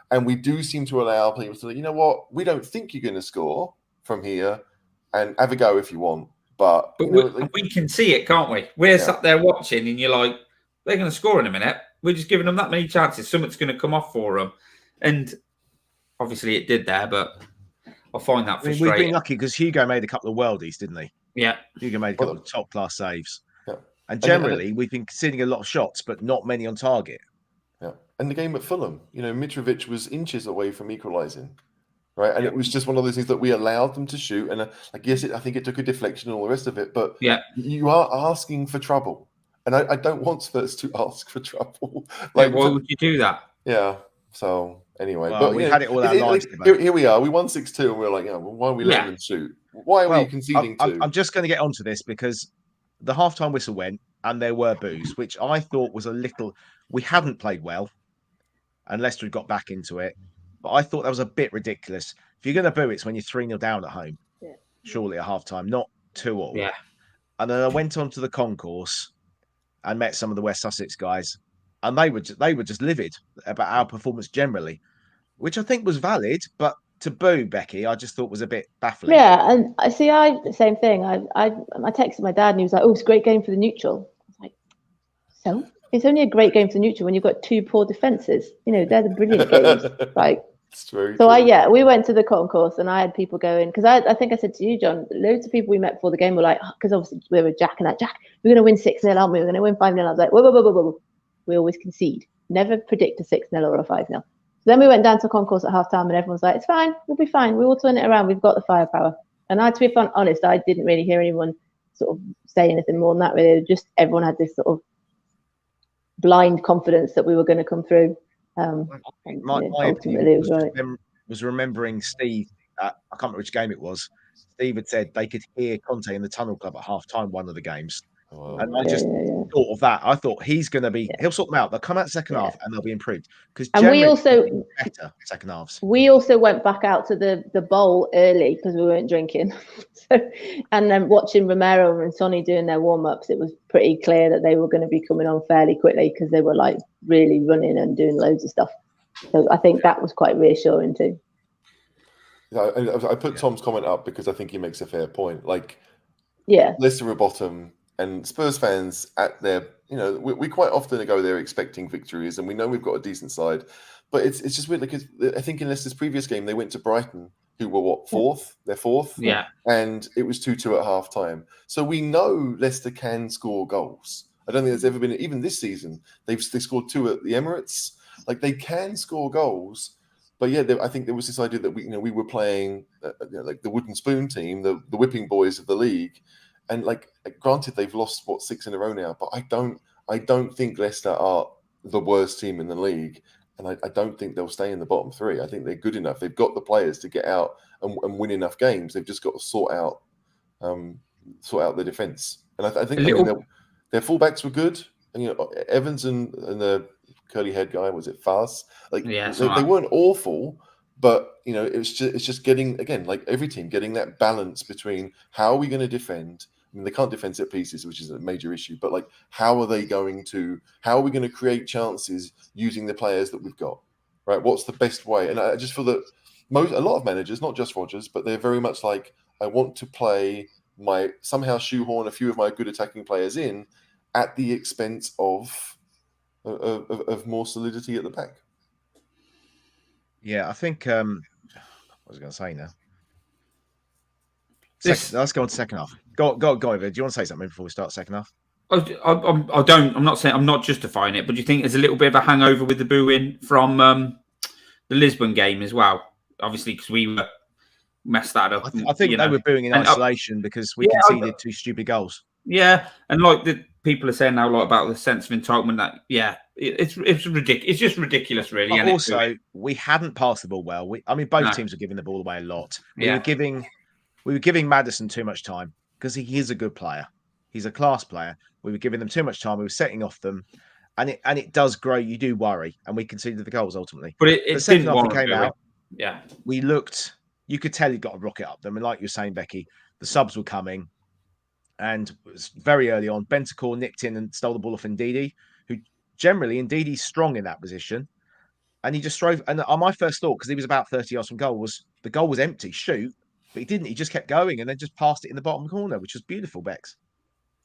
And we do seem to allow people to, you know what, we don't think you're going to score from here, and have a go if you want. But we can see it, can't we? We're sat there watching, and you're like, they're going to score in a minute. We're just giving them that many chances. Something's going to come off for them. And obviously it did there, but I find that frustrating. We've been lucky because Hugo made a couple of worldies, didn't he? Yeah. Hugo made a couple of top-class saves. Yeah. And generally, we've been conceding a lot of shots, but not many on target. Yeah. And the game at Fulham, Mitrovic was inches away from equalising. Right, and it was just one of those things that we allowed them to shoot, and I guess I think it took a deflection and all the rest of it. But you are asking for trouble, and I don't want Spurs to ask for trouble. Like, why would you do that? Yeah. So anyway, but we had it all our lives. Here we are. We won 6-2, and we're like, why are we letting them shoot? Why are we conceding two? I'm just going to get onto this because the halftime whistle went, and there were boos, which I thought was a little. We hadn't played well, and Leicester had got back into it. But I thought that was a bit ridiculous. If you're going to boo, it's when you're 3-0 down at home. Yeah. Surely at halftime, not 2-2. Yeah. And then I went on to the concourse and met some of the West Sussex guys, and they were just livid about our performance generally, which I think was valid. But to boo Becky, I just thought was a bit baffling. Yeah, and I see. Same thing. I texted my dad, and he was like, "Oh, it's a great game for the neutral." I was like, "So it's only a great game for the neutral when you've got two poor defenses. They're the brilliant games, like." So we went to the concourse, and I had people going, because I think I said to you, John, loads of people we met before the game were like, because obviously we were Jack, we're going to win 6-0, aren't we? We're going to win 5-0. I was like, whoa. We always concede. Never predict a 6-0 or a 5-0. So then we went down to concourse at halftime, and everyone's like, it's fine, we'll be fine. We will turn it around. We've got the firepower. And to be honest, I didn't really hear anyone sort of say anything more than that. Really, just everyone had this sort of blind confidence that we were going to come through. My opinion was remembering Steve. I can't remember which game it was. Steve had said they could hear Conte in the Tunnel Club at half-time one of the games. And I just thought of that. I thought he's going to be. He'll sort them out. They'll come out second half and they'll be improved. And we also better second halves. We also went back out to the bowl early because we weren't drinking. And then watching Romero and Sonny doing their warm-ups, it was pretty clear that they were going to be coming on fairly quickly because they were like really running and doing loads of stuff. So I think that was quite reassuring too. I put Tom's comment up because I think he makes a fair point. Like, Leicester are bottom. And Spurs fans at their, we quite often go there expecting victories, and we know we've got a decent side, but it's just weird because I think in Leicester's previous game they went to Brighton, who were fourth? They're fourth, and it was 2-2 at half time. So we know Leicester can score goals. I don't think there's ever been, even this season, they scored 2 at the Emirates. Like they can score goals, but I think there was this idea that we were playing like the wooden spoon team, the whipping boys of the league. And like, granted, they've lost 6 in a row now, but I don't think Leicester are the worst team in the league, and I don't think they'll stay in the bottom three. I think they're good enough. They've got the players to get out and win enough games. They've just got to sort out the defence. And I think their fullbacks were good. And, Evans and the curly head guy, was it Faz? Like they weren't awful, but it's just getting, again, like every team, getting that balance between how are we going to defend. I mean, they can't defend set pieces, which is a major issue, but like, how are we going to create chances using the players that we've got, right? What's the best way? And I just feel that a lot of managers, not just Rodgers, but they're very much like, I want to somehow shoehorn a few of my good attacking players in at the expense of more solidity at the back. Yeah, I think, what was I going to say now? Let's go on to second half. Go over. Do you want to say something before we start second half? I'm not saying, I'm not justifying it, but do you think there's a little bit of a hangover with the booing from the Lisbon game as well? Obviously, because we messed that up. I think they were booing in isolation because we conceded 2 stupid goals. Yeah, and like the people are saying now, like about the sense of entitlement. That it's ridiculous. It's just ridiculous, really. But also, we hadn't passed the ball well. Both teams were giving the ball away a lot. We were giving Maddison too much time because he is a good player. He's a class player. We were giving them too much time. We were setting off them, and it does grow. You do worry, and we conceded the goals ultimately. But the second half came out. Yeah, we looked. You could tell he got a rocket up them, and like you're saying, Becky, the subs were coming, and it was very early on. Bentancur nicked in and stole the ball off Ndidi, who generally Ndidi's strong in that position, and he just drove. And my first thought, because he was about 30 yards from goal, was the goal was empty. Shoot. But he didn't. He just kept going and then just passed it in the bottom corner, which was beautiful, Bex.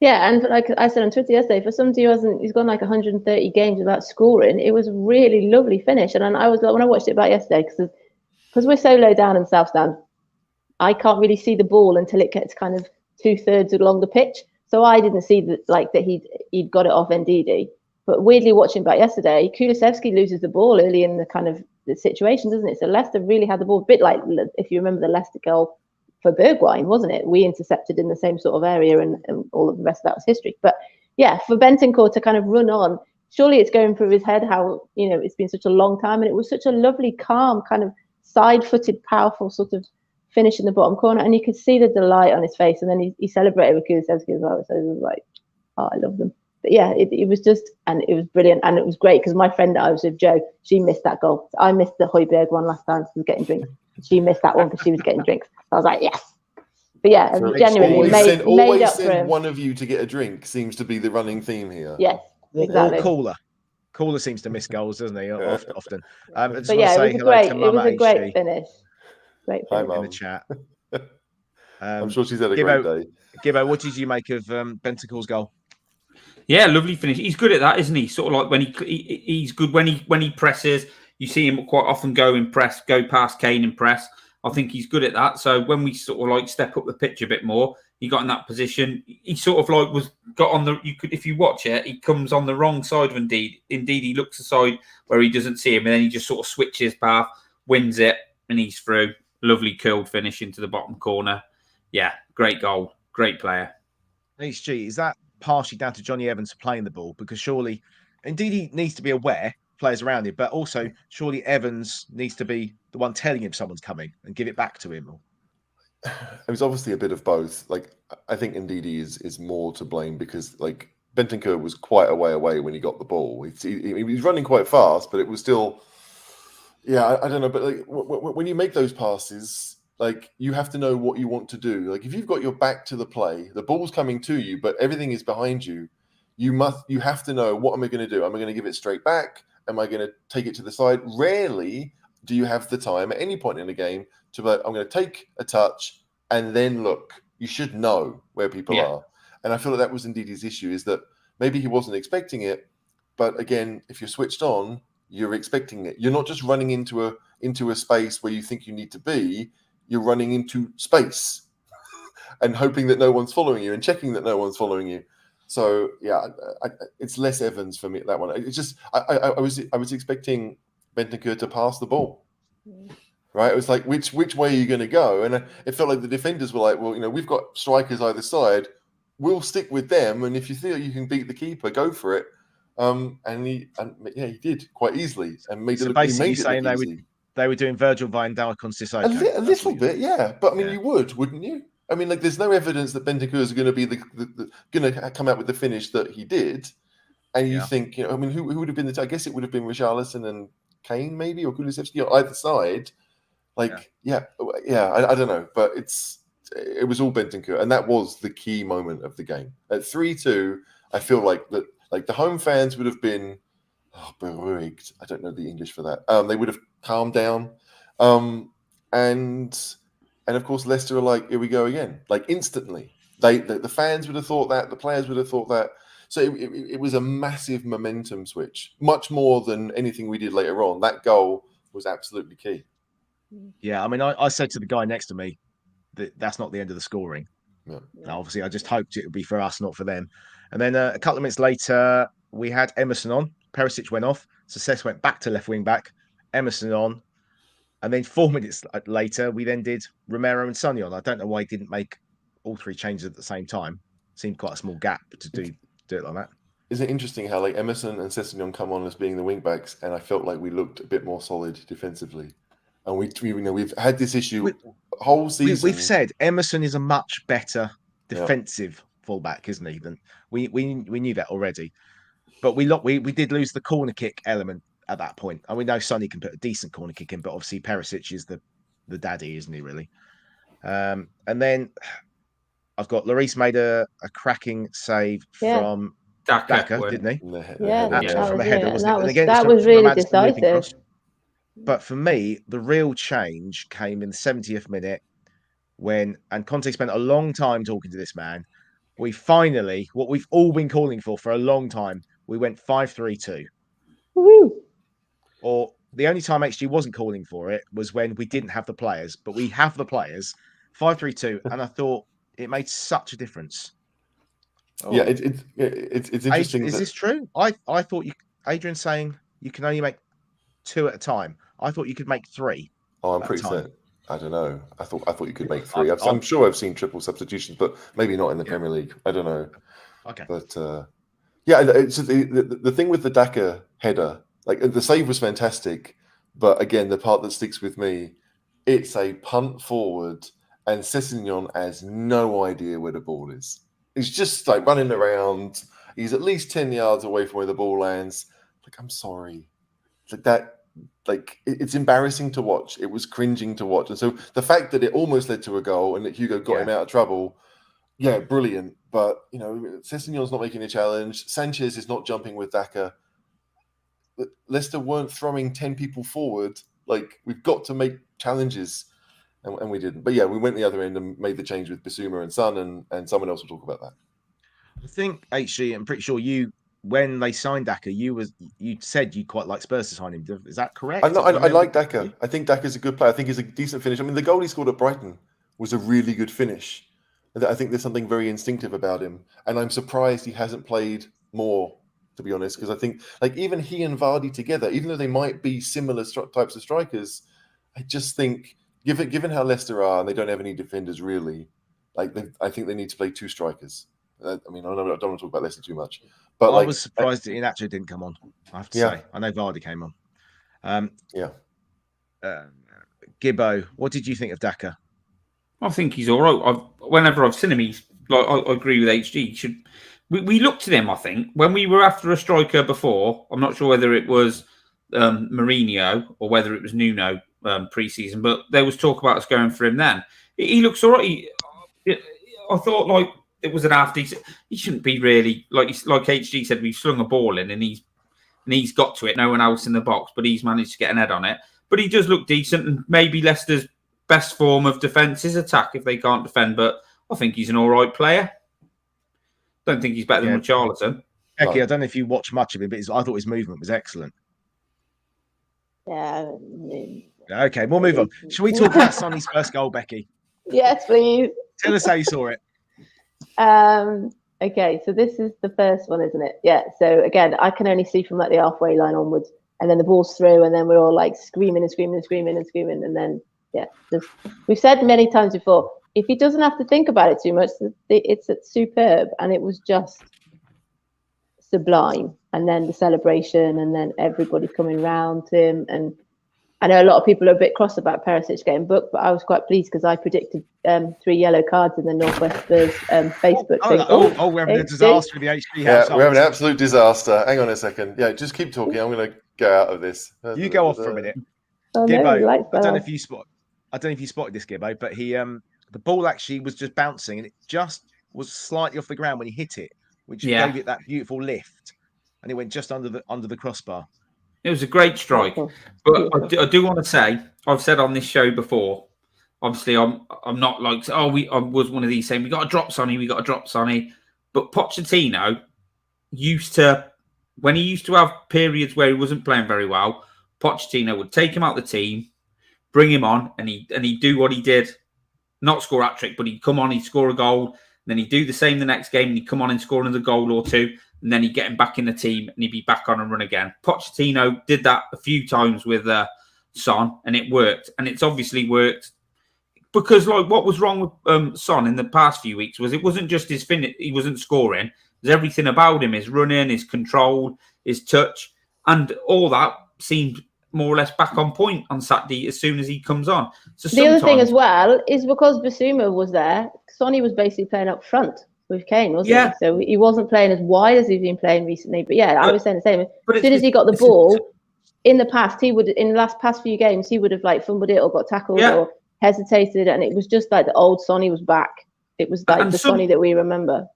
Yeah, and like I said on Twitter yesterday, for somebody he's gone like 130 games without scoring. It was a really lovely finish, and I was like, when I watched it back yesterday, because we're so low down in the South Stand, I can't really see the ball until it gets kind of 2/3 along the pitch. So I didn't see that he'd got it off Ndidi. But weirdly, watching back yesterday, Kulusevski loses the ball early in the kind of the situation, doesn't it? So Leicester really had the ball, a bit like if you remember the Leicester goal for Bergwijn, wasn't it? We intercepted in the same sort of area, and all of the rest of that was history. But yeah, for Bentancur to kind of run on, surely it's going through his head how it's been such a long time, and it was such a lovely, calm, kind of side-footed, powerful sort of finish in the bottom corner, and you could see the delight on his face. And then he celebrated with Kulusevski as well. So it was like, oh, I love them. But yeah, it was just, and it was brilliant, and it was great because my friend that I was with, Jo, she missed that goal. I missed the Højbjerg one last time. She was getting drinks. She missed that one because she was getting drinks. I was like, yes. But yeah, so genuinely made up for him. One of you to get a drink seems to be the running theme here. Yes, exactly. Or Caller seems to miss goals, doesn't he? Often. But yeah, it was a great finish. Great finish. In the chat. I'm sure she's had a great day. Gibbo, what did you make of Bentancur's goal? Yeah, lovely finish. He's good at that, isn't he? Sort of like when he's good when he presses. You see him quite often go past Kane and press. I think he's good at that. So when we sort of like step up the pitch a bit more, he got in that position. He sort of like got on the. If you watch it, he comes on the wrong side of Indeed. Indeed, he looks aside where he doesn't see him, and then he just sort of switches path, wins it, and he's through. Lovely curled finish into the bottom corner. Yeah, great goal, great player. HG, is that partially down to Johnny Evans playing the ball? Because surely, indeed, he needs to be aware players around him, but also surely Evans needs to be the one telling him someone's coming and give it back to him. It was obviously a bit of both. Like, I think Ndidi is more to blame because like Bentancur was quite a way away when he got the ball. He was running quite fast, but it was still, yeah, I don't know. But like when you make those passes, like you have to know what you want to do. Like if you've got your back to the play, the ball's coming to you, but everything is behind you. You have to know, what am I going to do? Am I going to give it straight back? Am I going to take it to the side? Rarely do you have the time at any point in the game to be like, I'm going to take a touch and then look. You should know where people are. And I feel like that was indeed his issue, is that maybe he wasn't expecting it. But again, if you're switched on, you're expecting it. You're not just running into a space where you think you need to be. You're running into space and hoping that no one's following you and checking that no one's following you. So yeah, it's less Evans for me, that one. It's just I was expecting Bentancur to pass the ball, right? It was like which way are you going to go? And it felt like the defenders were like, well, we've got strikers either side. we'll stick with them, and if you feel you can beat the keeper, go for it. And he did quite easily, and made So it look, basically, he made it saying look easy. they were doing Virgil van Dijk on Sissoko. A little bit, yeah. But I mean, Yeah. you would, wouldn't you? I mean, like, there's no evidence that Bentancur is going to be going to come out with the finish that he did. And you think, I mean, who would have been I guess it would have been Richarlison and Kane, maybe, or Kulusevski on either side. Like, I don't know, but it was all Bentancur, and that was the key moment of the game. At 3-2, I feel like that, like the home fans would have been beruhigt. I don't know the English for that. They would have calmed down, and of course Leicester are like, here we go again, like instantly. The fans would have thought that, the players would have thought that. So it was a massive momentum switch, much more than anything we did later on. That goal was absolutely key. Yeah, I mean, I said to the guy next to me that that's not the end of the scoring. Yeah. Now, obviously, I just hoped it would be for us, not for them. And then a couple of minutes later, we had Emerson on. Perisic went off. Success went back to left wing back. Emerson on. And then 4 minutes later, we then did Romero and Sonny on. I don't know why he didn't make all three changes at the same time. Seemed quite a small gap to do it like that. Isn't it interesting how like Emerson and Sessegnon come on as being the wing backs, and I felt like we looked a bit more solid defensively. And we've had this issue whole season. We've said Emerson is a much better defensive fullback, isn't he? Than we knew that already. But we did lose the corner kick element at that point. And we know Sonny can put a decent corner kick in, but obviously Perisic is the daddy, isn't he, really? And then I've got Lloris made a cracking save from Daka, didn't he? From a header, wasn't it? That was really decisive. But for me, the real change came in the 70th minute and Conte spent a long time talking to this man. We finally, what we've all been calling for a long time, we went 5-3-2. Or the only time XG wasn't calling for it was when we didn't have the players, but we have the players. 5-3-2, and I thought it made such a difference. Yeah, it's interesting. Is this true? I thought Adrian's saying you can only make 2 at a time. I thought you could make 3. Oh, I'm pretty certain. I don't know. I thought you could make 3. I'm sure I've seen triple substitutions, but maybe not in the Premier League. I don't know. Okay. But it's the thing with the Daka header, like the save was fantastic, but again, the part that sticks with me, it's a punt forward, and Sessegnon has no idea where the ball is. He's just like running around. He's at least 10 yards away from where the ball lands. Like, I'm sorry. Like that. Like, it's embarrassing to watch. It was cringing to watch. And so the fact that it almost led to a goal and that Hugo got him out of trouble, brilliant. But, Sessegnon's not making a challenge. Sanchez is not jumping with Daka. Leicester weren't throwing 10 people forward. Like, we've got to make challenges. And we didn't. But yeah, we went the other end and made the change with Bissouma and Son, and someone else will talk about that. I think, HG, I'm pretty sure when they signed Daka, you said you quite like Spurs to sign him. Is that correct? I like Daka. I think Daka's a good player. I think he's a decent finish. I mean, the goal he scored at Brighton was a really good finish. I think there's something very instinctive about him. And I'm surprised he hasn't played more, to be honest, because I think like even he and Vardy together, even though they might be similar types of strikers, I just think given how Leicester are and they don't have any defenders really, I think they need to play 2 strikers. I mean, I don't want to talk about Leicester too much. But I was surprised that Iheanacho didn't come on. I have to say, I know Vardy came on. Gibbo, what did you think of Daka? I think he's all right. Whenever I've seen him, he's like I agree with HG. We looked at him. I think when we were after a striker before, I'm not sure whether it was Mourinho or whether it was Nuno pre-season, but there was talk about us going for him then. He looks all right. I thought like. It was an half decent. He shouldn't be really like HG said. We've slung a ball in, and he's got to it. No one else in the box, but he's managed to get an head on it. But he does look decent, and maybe Leicester's best form of defence is attack if they can't defend. But I think he's an all right player. Don't think he's better than Richarlison. Becky, I don't know if you watch much of him, but I thought his movement was excellent. Yeah. Okay, we'll move on. Shall we talk about Sonny's first goal, Becky? Yes, please. Tell us how you saw it. Okay, so this is the first one, isn't it? Yeah. So again, I can only see from like the halfway line onwards, and then the ball's through, and then we're all like screaming, and then we've said many times before, if he doesn't have to think about it too much, it's superb, and it was just sublime. And then the celebration, and then everybody coming round him. And I know a lot of people are a bit cross about Perisic getting booked, but I was quite pleased because I predicted 3 yellow cards in the Northwest Spurs Facebook thing. We're having a disaster with the HP house. Yeah, we're having an absolute disaster. Hang on a second. Yeah, just keep talking. I'm going to go out of this. You go off for a minute. Oh, Gibbo, no, I don't know if you spotted this, Gibbo, but he the ball actually was just bouncing, and it just was slightly off the ground when he hit it, which gave it that beautiful lift, and it went just under the crossbar. It was a great strike, but I do want to say, I've said on this show before, obviously I'm not like, I was one of these saying we got to drop Sonny, but Pochettino when he used to have periods where he wasn't playing very well, Pochettino would take him out of the team, bring him on, and he'd do what he did, not score a hat-trick, but he'd come on, he'd score a goal, and then he'd do the same the next game, and he'd come on and score another goal or two, and then he'd get him back in the team, and he'd be back on and run again. Pochettino did that a few times with Son, and it worked, and it's obviously worked because, like, what was wrong with Son in the past few weeks was it wasn't just his finish; he wasn't scoring. It was everything about him: his running, his control, his touch, and all that seemed more or less back on point on Saturday as soon as he comes on. So the other thing as well is because Basuma was there, Sonny was basically playing up front with Kane, wasn't he? So he wasn't playing as wide as he's been playing recently. But I was saying the same. As soon as he got the ball, in the past, in the past few games, he would have like fumbled it or got tackled or hesitated, and it was just like the old Sonny was back. It was like Sonny that we remember.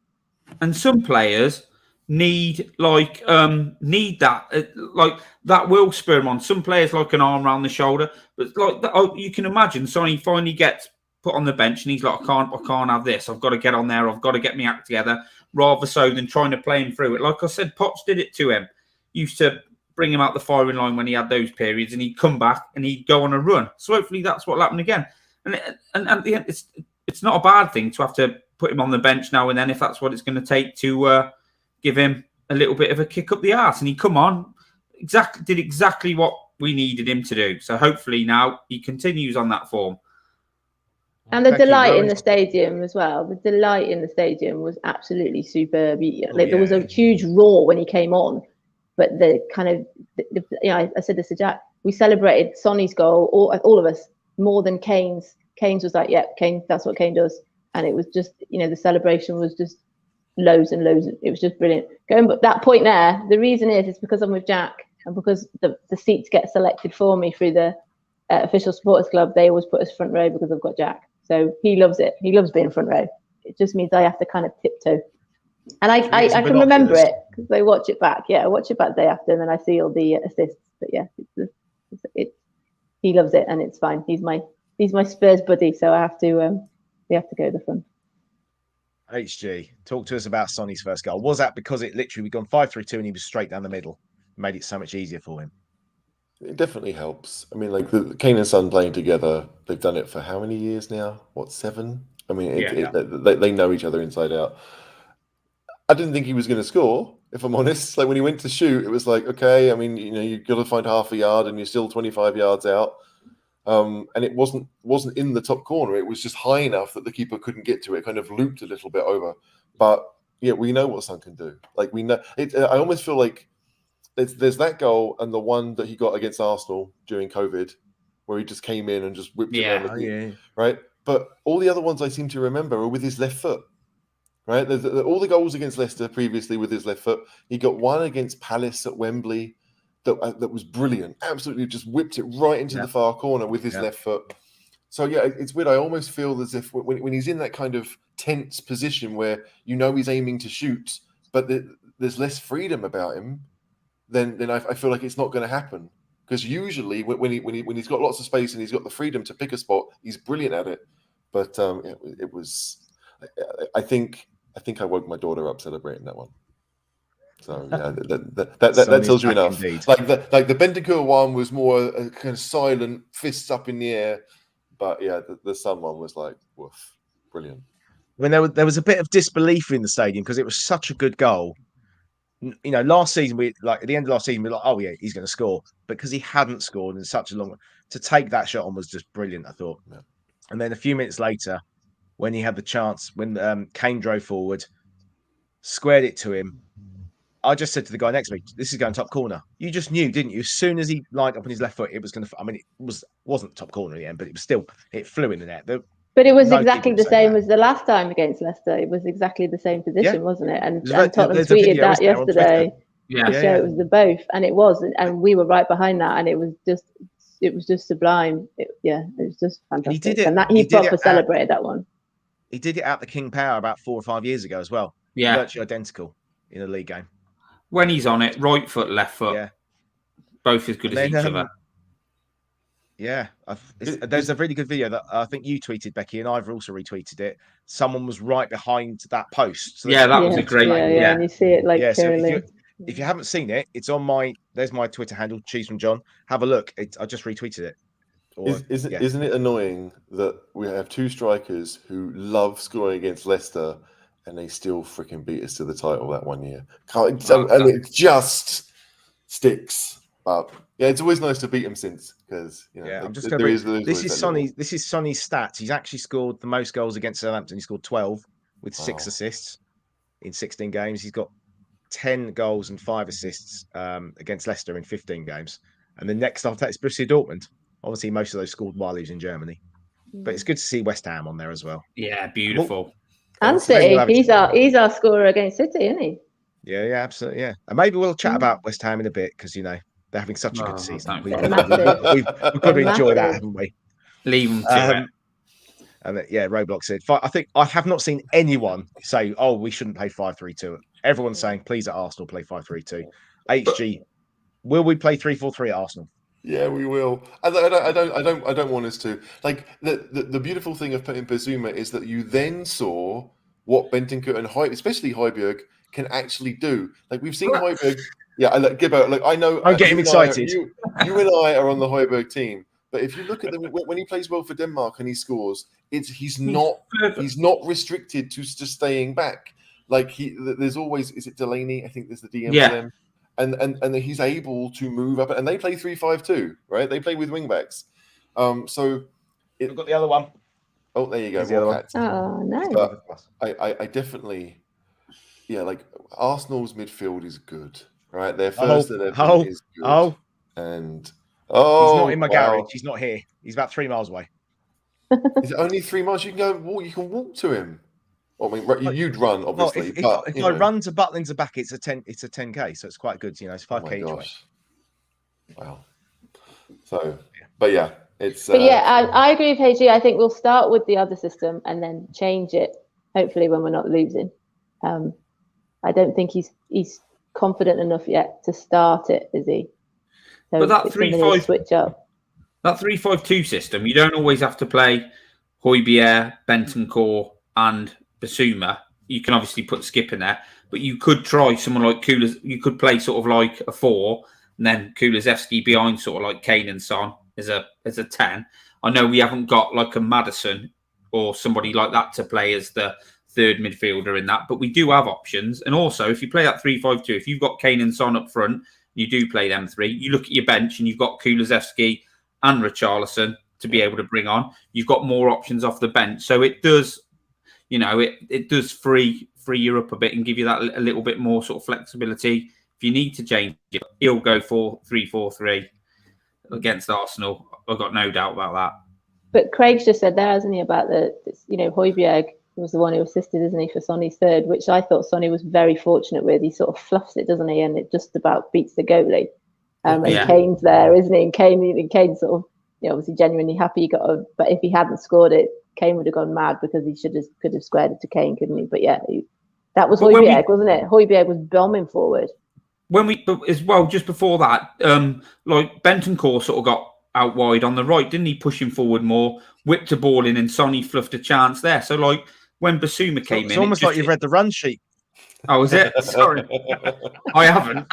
And some players need that like that will spur him on. Some players like an arm around the shoulder, but like that, you can imagine Sonny finally gets put on the bench and he's like, I can't have this. I've got to get on there. I've got to get my act together, rather so than trying to play him through it. Like I said, Potts did it to him. Used to bring him out the firing line when he had those periods, and he'd come back and he'd go on a run. So hopefully that's what'll happen again. And at the end, it's not a bad thing to have to put him on the bench now and then if that's what it's going to take to give him a little bit of a kick up the arse. And he come on, did exactly what we needed him to do. So hopefully now he continues on that form. And the delight in the stadium as well. The delight in the stadium was absolutely superb. There was a huge roar when he came on, but the kind of, I said this to Jack, we celebrated Sonny's goal, all of us, more than Kane's. Kane's was like, Kane, that's what Kane does. And it was just, the celebration was just loads and loads. It was just brilliant. Going but that point there, the reason is because I'm with Jack and because the seats get selected for me through the official supporters club. They always put us front row because I've got Jack. So he loves it. He loves being front row. It just means I have to kind of tiptoe. And I can remember it because I watch it back. Yeah, I watch it back day after and then I see all the assists. But yeah, he loves it and it's fine. He's my Spurs buddy, so I have to we have to go to the front. HG, talk to us about Sonny's first goal. Was that because it literally we'd gone 5-3-2 and he was straight down the middle? Made it so much easier for him. It definitely helps. I mean, like the Kane and Son playing together, they've done it for how many years now? What, 7? I mean, they know each other inside out. I didn't think he was going to score, if I'm honest. Like when he went to shoot, it was like, okay, I mean, you've got to find half a yard and you're still 25 yards out. And it wasn't in the top corner. It was just high enough that the keeper couldn't get to it. Kind of looped a little bit over. But yeah, we know what Son can do. Like we know it. I almost feel like there's that goal and the one that he got against Arsenal during COVID, where he just came in and just whipped it around right. But all the other ones I seem to remember are with his left foot. Right, all the goals against Leicester previously with his left foot. He got one against Palace at Wembley. That was brilliant. Absolutely just whipped it right into the far corner with his left foot. So, yeah, it's weird. I almost feel as if when he's in that kind of tense position where he's aiming to shoot, but there's less freedom about him, then I feel like it's not going to happen. Because usually when he's got lots of space and he's got the freedom to pick a spot, he's brilliant at it. But it was... I think I woke my daughter up celebrating that one. So yeah, that tells you enough. Indeed. Like the Bentancur one was more a kind of silent fists up in the air, but yeah, the Son one was like, woof, brilliant. When there was a bit of disbelief in the stadium because it was such a good goal. Last season at the end of last season we were like, oh yeah, he's going to score, but because he hadn't scored in such a long to take that shot on was just brilliant. I thought, and then a few minutes later, when he had the chance, when Kane drove forward, squared it to him. I just said to the guy next to me, "This is going top corner." You just knew, didn't you? As soon as he lined up on his left foot, it was going to. I mean, it wasn't top corner in the end, but it was still. It flew in the net. But it was No exactly people the say same that. as the last time against Leicester. It was exactly the same position, Yeah. wasn't it? And There's Tottenham a tweeted video, that isn't there, on Twitter? yesterday Yeah. to show it was the both, and it was, and we were right behind that, and it was just sublime. It was just fantastic. did it- and that he he did it proper at- celebrated that one. He did it at the King Power about 4 or 5 years ago as well. Yeah. Virtually identical in a league game. When he's on it, right foot, left foot, Yeah. both as good as And then, each other. Yeah, there's a really good video that I think you tweeted, Becky, and I've also retweeted it. Someone was right behind that post. So Yeah, that was Yeah, a great. yeah, and you see it like Yeah, so clearly. if you haven't seen it, it's on there's my Twitter handle, Cheese from John. Have a look. I just retweeted it. Isn't it annoying that we have two strikers who love scoring against Leicester and they still freaking beat us to the title that one year? And it just sticks up. Yeah, it's always nice to beat them since, because I'm just going to. This is Sonny's stats. He's actually scored the most goals against Southampton. He scored 12 with 6 assists in 16 games. He's got 10 goals and 5 assists against Leicester in 15 games. And the next after that is Borussia Dortmund. Obviously, most of those scored while he was in Germany. But it's good to see West Ham on there as well. Yeah, beautiful. And City, he's our scorer against City, isn't he? Yeah, absolutely. Yeah, and maybe we'll chat about West Ham in a bit, because they're having such a good season. We've got to enjoy that, haven't we? Leave them to it. And Roblox said, I think I have not seen anyone say, "Oh, we shouldn't play 5-3-2." Everyone's saying, "Please at Arsenal play 5-3-2." HG, will we play 3-4-3 at Arsenal? Yeah, we will. I don't want us to. Like the beautiful thing of putting Bazuma is that you then saw what Bentancur and especially Højbjerg can actually do. Like we've seen Højbjerg. Yeah, Gibbo. Like I know. I'm getting excited. You and I are on the Højbjerg team, but if you look at when he plays well for Denmark and he scores, he's not restricted to staying back. Like there's always, is it Delaney? I think there's the DM for them. And he's able to move up, and they play 3-5-2, right? They play with wingbacks. We've got the other one. Oh, there you go. The other one. Oh, nice. But I definitely, like Arsenal's midfield is good, right? Their first 11 is good. And he's not in my garage. He's not here. He's about 3 miles away. Is it only 3 miles? You can walk. You can walk to him. Well, I mean, you'd run, obviously. If I run to Butlins back, it's a 10k, so it's quite good. It's 5k each way. Wow. So, but yeah, it's. But I agree with HG. I think we'll start with the other system and then change it. Hopefully, when we're not losing. I don't think he's confident enough yet to start it, is he? So but that 3-5 switch up. That 3-5-2 system, you don't always have to play Højbjerg, Bentancur, and Basuma. You can obviously put Skip in there, but you could try someone like Kulas. You could play sort of like a 4, and then Kulusevski behind, sort of like Kane and Son as a 10. I know we haven't got like a Maddison or somebody like that to play as the third midfielder in that, but we do have options. And also, if you play that 3-5-2, if you've got Kane and Son up front, you do play them 3. You look at your bench and you've got Kulusevski and Richarlison to be able to bring on. You've got more options off the bench, so it does. It does free you up a bit and give you that a little bit more sort of flexibility. If you need to change it, he'll go for 3-4-3 against Arsenal. I've got no doubt about that. But Craig's just said there, hasn't he, about Højbjerg was the one who assisted, isn't he, for Sonny's third, which I thought Sonny was very fortunate with. He sort of fluffs it, doesn't he? And it just about beats the goalie. And Kane's there, isn't he? And Kane sort of, obviously genuinely happy but if he hadn't scored it, Kane would have gone mad because he could have squared it to Kane, couldn't he? But that was Højbjerg, wasn't it? Højbjerg was bombing forward. As well, just before that, like Bentancur sort of got out wide on the right, didn't he? Pushing forward more, whipped a ball in, and Sonny fluffed a chance there. So like when Basuma came in, it's almost like you've read the run sheet. Oh, is it? Sorry, I haven't.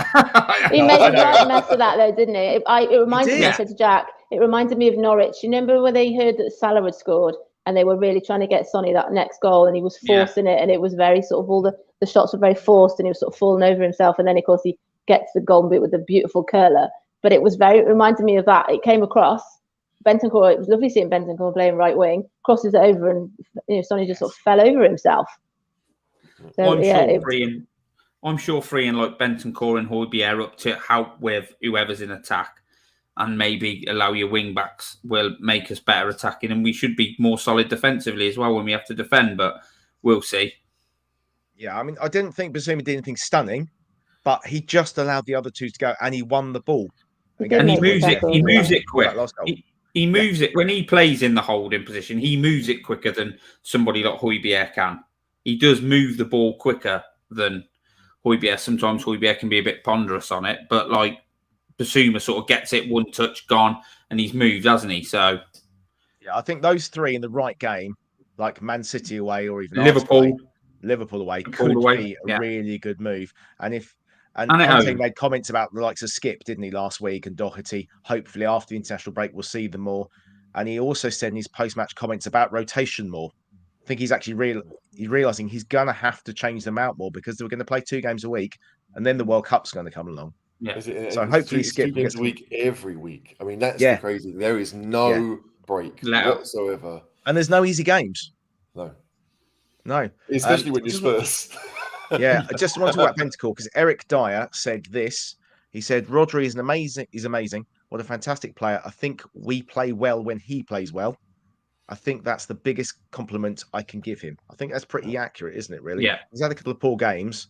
He made a right mess of that, though, didn't he? It reminded me. I said to Jack, it reminded me of Norwich. You remember when they heard that Salah had scored, and they were really trying to get Sonny that next goal, and he was forcing it, and it was very sort of all the shots were very forced, and he was sort of falling over himself, and then of course he gets the golden bit with the beautiful curler. But it reminded me of that. It came across, Bentancur, it was lovely seeing Bentancur playing right wing, crosses it over, and Sonny just sort of fell over himself. So, I'm sure freeing like Bentancur and Højbjerg up to help with whoever's in attack and maybe allow your wing backs will make us better attacking, and we should be more solid defensively as well when we have to defend, but we'll see. Yeah, I mean, I didn't think Basuma did anything stunning, but he just allowed the other two to go and he won the ball. And he moves it quick. He moves it when he plays in the holding position. He moves it quicker than somebody like Højbjerg can. He does move the ball quicker than Højbjerg. Sometimes Højbjerg can be a bit ponderous on it, but like Basuma sort of gets it one touch, gone, and he's moved, hasn't he? So yeah, I think those three in the right game, like Man City away or even Liverpool away, could be a really good move. And Conte made comments about the likes of Skip, didn't he, last week, and Doherty. Hopefully after the international break we'll see them more. And he also said in his post-match comments about rotation more. I think he's actually realizing he's gonna have to change them out more because they're going to play 2 games a week, and then the World Cup's going to come along. Yeah. So hopefully Skip 2 games a week every week. I mean, that's the crazy thing. There is no break whatsoever, and there's no easy games. No, especially when you're Spurs. Yeah, I just want to talk about Bentancur because Eric Dyer said this. He said Rodri is amazing. What a fantastic player. I think we play well when he plays well. I think that's the biggest compliment I can give him. I think that's pretty accurate, isn't it, really? Yeah. He's had a couple of poor games.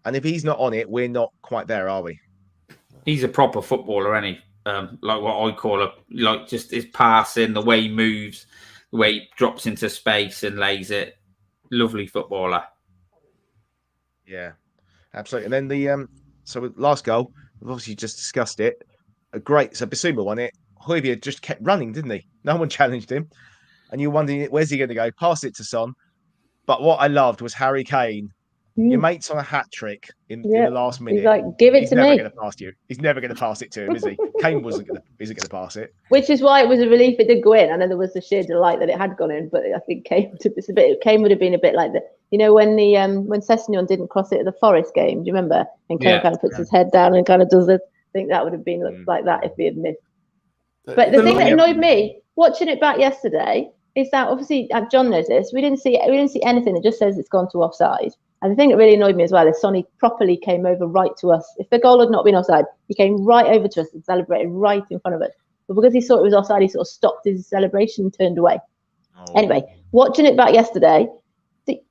And if he's not on it, we're not quite there, are we? He's a proper footballer, isn't he? Like what I call like just his passing, the way he moves, the way he drops into space and lays it. Lovely footballer. Yeah, absolutely. And then so last goal, we've obviously just discussed it. So Basuma won it. Højbjerg just kept running, didn't he? No one challenged him. And you're wondering, where's he going to go? Pass it to Son. But what I loved was Harry Kane. Your mate's on a hat trick in the last minute. He's like, give it to me. He's never going to pass you. He's never going to pass it to him, is he? Kane isn't going to pass it. Which is why it was a relief it did go in. I know there was the sheer delight that it had gone in, but I think Kane would have been a bit like that. When Sessegnon didn't cross it at the Forest game, do you remember? And Kane kind of puts his head down and kind of does it. I think that would have been like that if he had missed. But the thing that annoyed me watching it back yesterday is that obviously John knows this. We didn't see anything. It just says it's gone to offside. And the thing that really annoyed me as well is Sonny properly came over right to us. If the goal had not been offside, he came right over to us and celebrated right in front of us. But because he thought it was offside, he sort of stopped his celebration and turned away. Anyway, watching it back yesterday,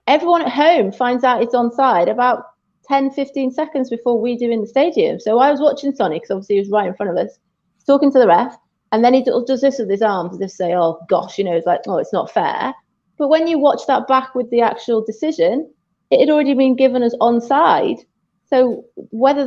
everyone at home finds out it's onside about 10, 15 seconds before we do in the stadium. So I was watching Sonny because obviously he was right in front of us, talking to the ref, and then he does this with his arms as if to say, oh, gosh, it's like, oh, it's not fair. But when you watch that back with the actual decision, it had already been given as onside. So whether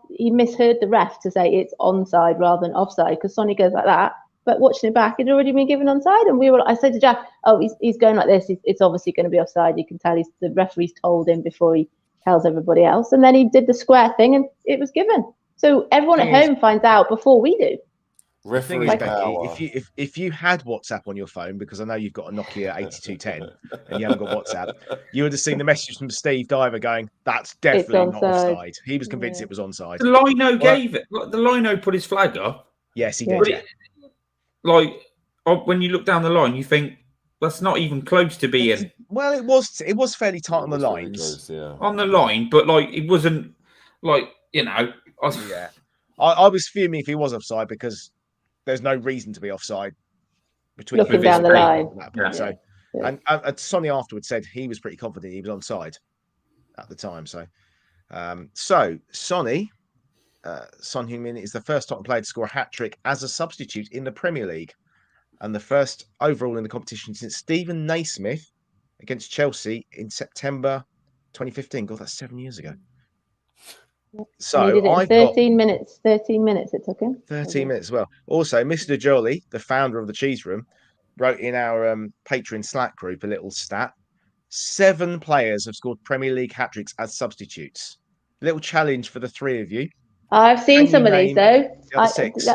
he misheard the ref to say it's onside rather than offside, because Sonny goes like that, but watching it back, it had already been given onside. And I said to Jack, oh, he's going like this. It's obviously going to be offside. You can tell the referee's told him before he tells everybody else. And then he did the square thing and it was given. So everyone at home finds out before we do. Referee power. If you had WhatsApp on your phone, because I know you've got a Nokia 8210 and you haven't got WhatsApp, you would have seen the message from Steve Diver going, "That's definitely not offside." He was convinced it was onside. The Lino gave it. The Lino put his flag up. Yes, he did. Yeah. When you look down the line, you think that's not even close to being. Well, it was fairly tight on the lines. Close, on the line, but it wasn't Yeah, I was fuming if he was offside because there's no reason to be offside between looking down the line. Yeah. So, and Sonny afterwards said he was pretty confident he was onside at the time. So, Sonny, Son Heung-min is the first Tottenham player to score a hat trick as a substitute in the Premier League, and the first overall in the competition since Stephen Naismith against Chelsea in September 2015. God, that's 7 years ago. So he did it in 13 minutes. 13 minutes it took him. 13 minutes as well. Also, Mr. Jolly, the founder of the Cheese Room, wrote in our Patreon Slack group a little stat. 7 players have scored Premier League hat-tricks as substitutes. Little challenge for the 3 of you. I've seen some of these though. The other 6.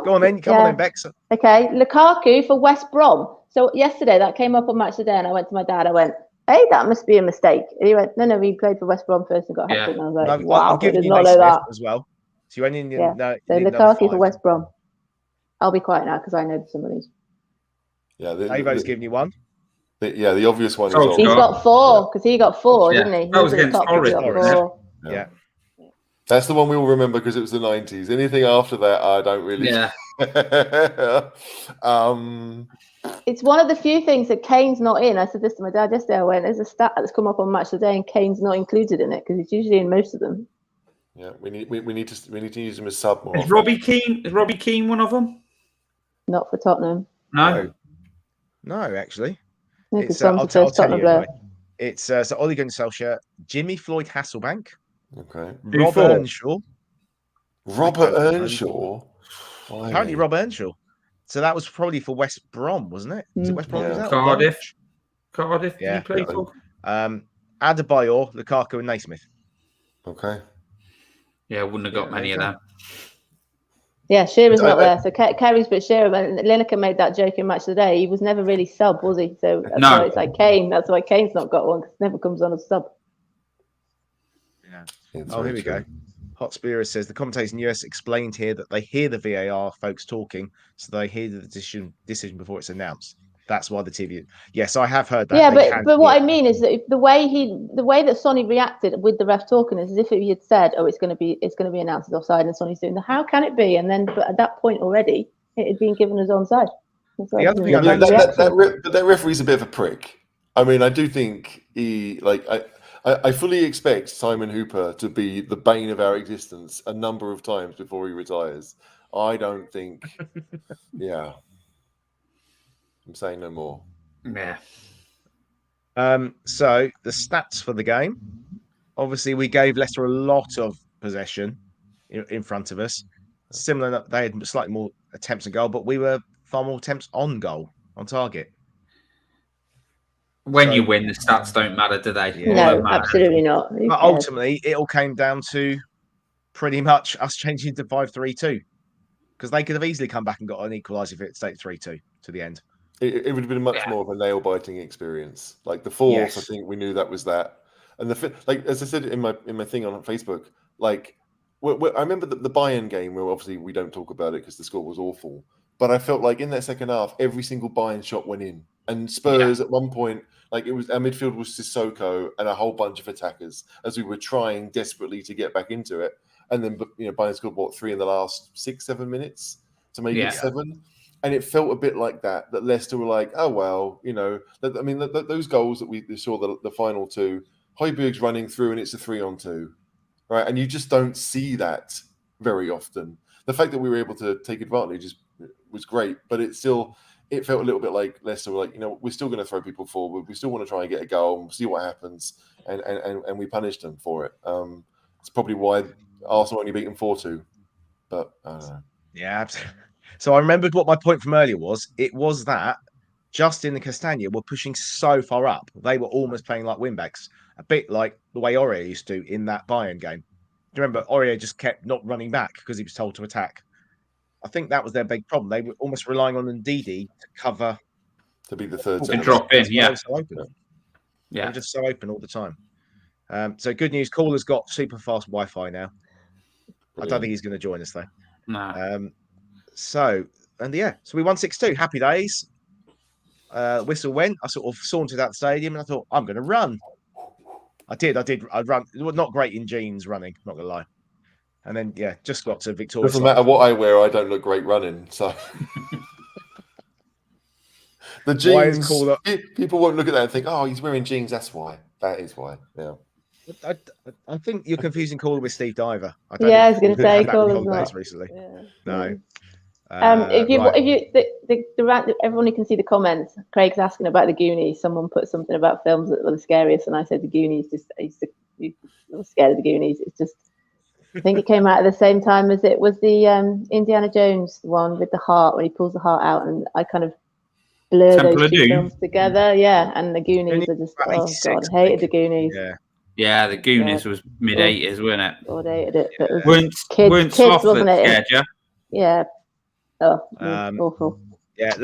Go on then. Come on then, Bex. Okay, Lukaku for West Brom. So yesterday that came up on Match of the Day and I went to my dad. I went, hey, that must be a mistake. And he went, no, he played for West Brom first and got a hat-trick. And I was like, wow, I did not know that. As well. So you went in. So Lukaku for West Brom. I'll be quiet now because I know some of these. Yeah, Davo's giving you one. The obvious one is. Oh, He's got 4 because he got 4, Yeah. didn't he? That was He at the against top 'cause he got Forest. 4. Yeah. That's the one we all remember because it was the 90s. Anything after that, I don't really. Yeah. It's one of the few things that Kane's not in. I said this to my dad yesterday. I went, there's a stat that's come up on Match of the Day, and Kane's not included in it because he's usually in most of them. Yeah, we need to use him as sub more. Is often. Robbie Keane one of them? Not for Tottenham. No. No, actually. No, because It's, Son's I'll the tell first Tottenham you player. anyway. It's so Ole Gunnar Solskjaer, Jimmy Floyd Hasselbank, Okay. Rob for? Earnshaw. Robert Okay, Earnshaw. Apparently Rob Earnshaw. So that was probably for West Brom, wasn't it? Was it West Brom? Yeah. Was that? Cardiff. Did he play for? Adebayor, Lukaku, and Naismith. Okay. Yeah, wouldn't have got Yeah, many there of you them. Yeah, Shearer's not there. So Kerry's but Shearer. And Lineker made that joke in Match of the Day. He was never really sub, was he? So that's why it's like Kane. That's why Kane's not got one because never comes on as sub. Yeah. It's Oh, very here we true. go. Hotspur says the commentators in the US explained here that they hear the VAR folks talking, so they hear the decision before it's announced. That's why the TV. Yes, I have heard that. Yeah, They can but what hear. I mean is that if the way that Sonny reacted with the ref talking is as if he had said, "Oh, it's going to be announced as offside," and Sonny's doing the. How can it be? And then, but at that point already, it had been given as onside. The other thing Yeah, I but noticed- that referee's a bit of a prick. I mean, I do think I fully expect Simon Hooper to be the bane of our existence a number of times before he retires. I don't think. Yeah. I'm saying no more. Yeah. So the stats for the game. Obviously, we gave Leicester a lot of possession in front of us. Similar, they had slightly more attempts on goal, but we were far more attempts on goal, on target. When So- you win, the stats don't matter, do they? Yeah. All that No, matters. absolutely not. Who But cares? ultimately, it all came down to pretty much us changing to 5-3-2 because they could have easily come back and got an equaliser if it stayed 3-2 to the end. It would have been much more of a nail biting experience. Like the fourth, Yes. I think we knew that was that. And the fifth, like as I said in my thing on Facebook, like I remember the Bayern game where obviously we don't talk about it because the score was awful. But I felt like in that second half, every single Bayern shot went in, and Spurs at one point, like it was our midfield was Sissoko and a whole bunch of attackers as we were trying desperately to get back into it. And then Bayern scored 3 in the last 6-7 minutes to make it 7. And it felt a bit like that Leicester were like, oh, well, I mean, those goals that we saw, the final two, Højbjerg's running through and it's a 3-on-2, right? And you just don't see that very often. The fact that we were able to take advantage was great, but it felt a little bit like Leicester were like, we're still going to throw people forward. We still want to try and get a goal and see what happens. And we punished them for it. It's probably why Arsenal only beat them 4-2. But I don't know. Yeah, absolutely. So I remembered what my point from earlier was. It was that Justin and Castagna were pushing so far up. They were almost playing like wing-backs, a bit like the way Aurier used to in that Bayern game. Do you remember Aurier just kept not running back because he was told to attack? I think that was their big problem. They were almost relying on Ndidi to cover. To be the third To centre. drop in, They were so open. Yeah. They were just so open all the time. So good news. Caller's got super fast Wi-Fi now. I don't think he's going to join us though. No. So we won 6-2. Happy days. Whistle went. I sort of sauntered out the stadium and I thought, I'm going to run. I did. I'd run. Not great in jeans running, not going to lie. And then, just got to Victoria. Doesn't matter what I wear, I don't look great running. So the jeans, people won't look at that and think, oh, he's wearing jeans. That's why. That is why. Yeah. I think you're confusing Caller with Steve Diver. I was going to say Caller's not recently. Yeah. No. Everyone who can see the comments, Craig's asking about the Goonies. Someone put something about films that were the scariest, and I said the Goonies. I was scared of the Goonies. It's just, I think it came out at the same time as it was the Indiana Jones one with the heart when he pulls the heart out, and I kind of blur those two films together. Yeah, and the Goonies are just God, I hated the Goonies. Yeah, the Goonies was mid-80s, wasn't it? God, I hated it. But it was kids, wasn't it? Scared you? Yeah. Oh, awful. Yeah,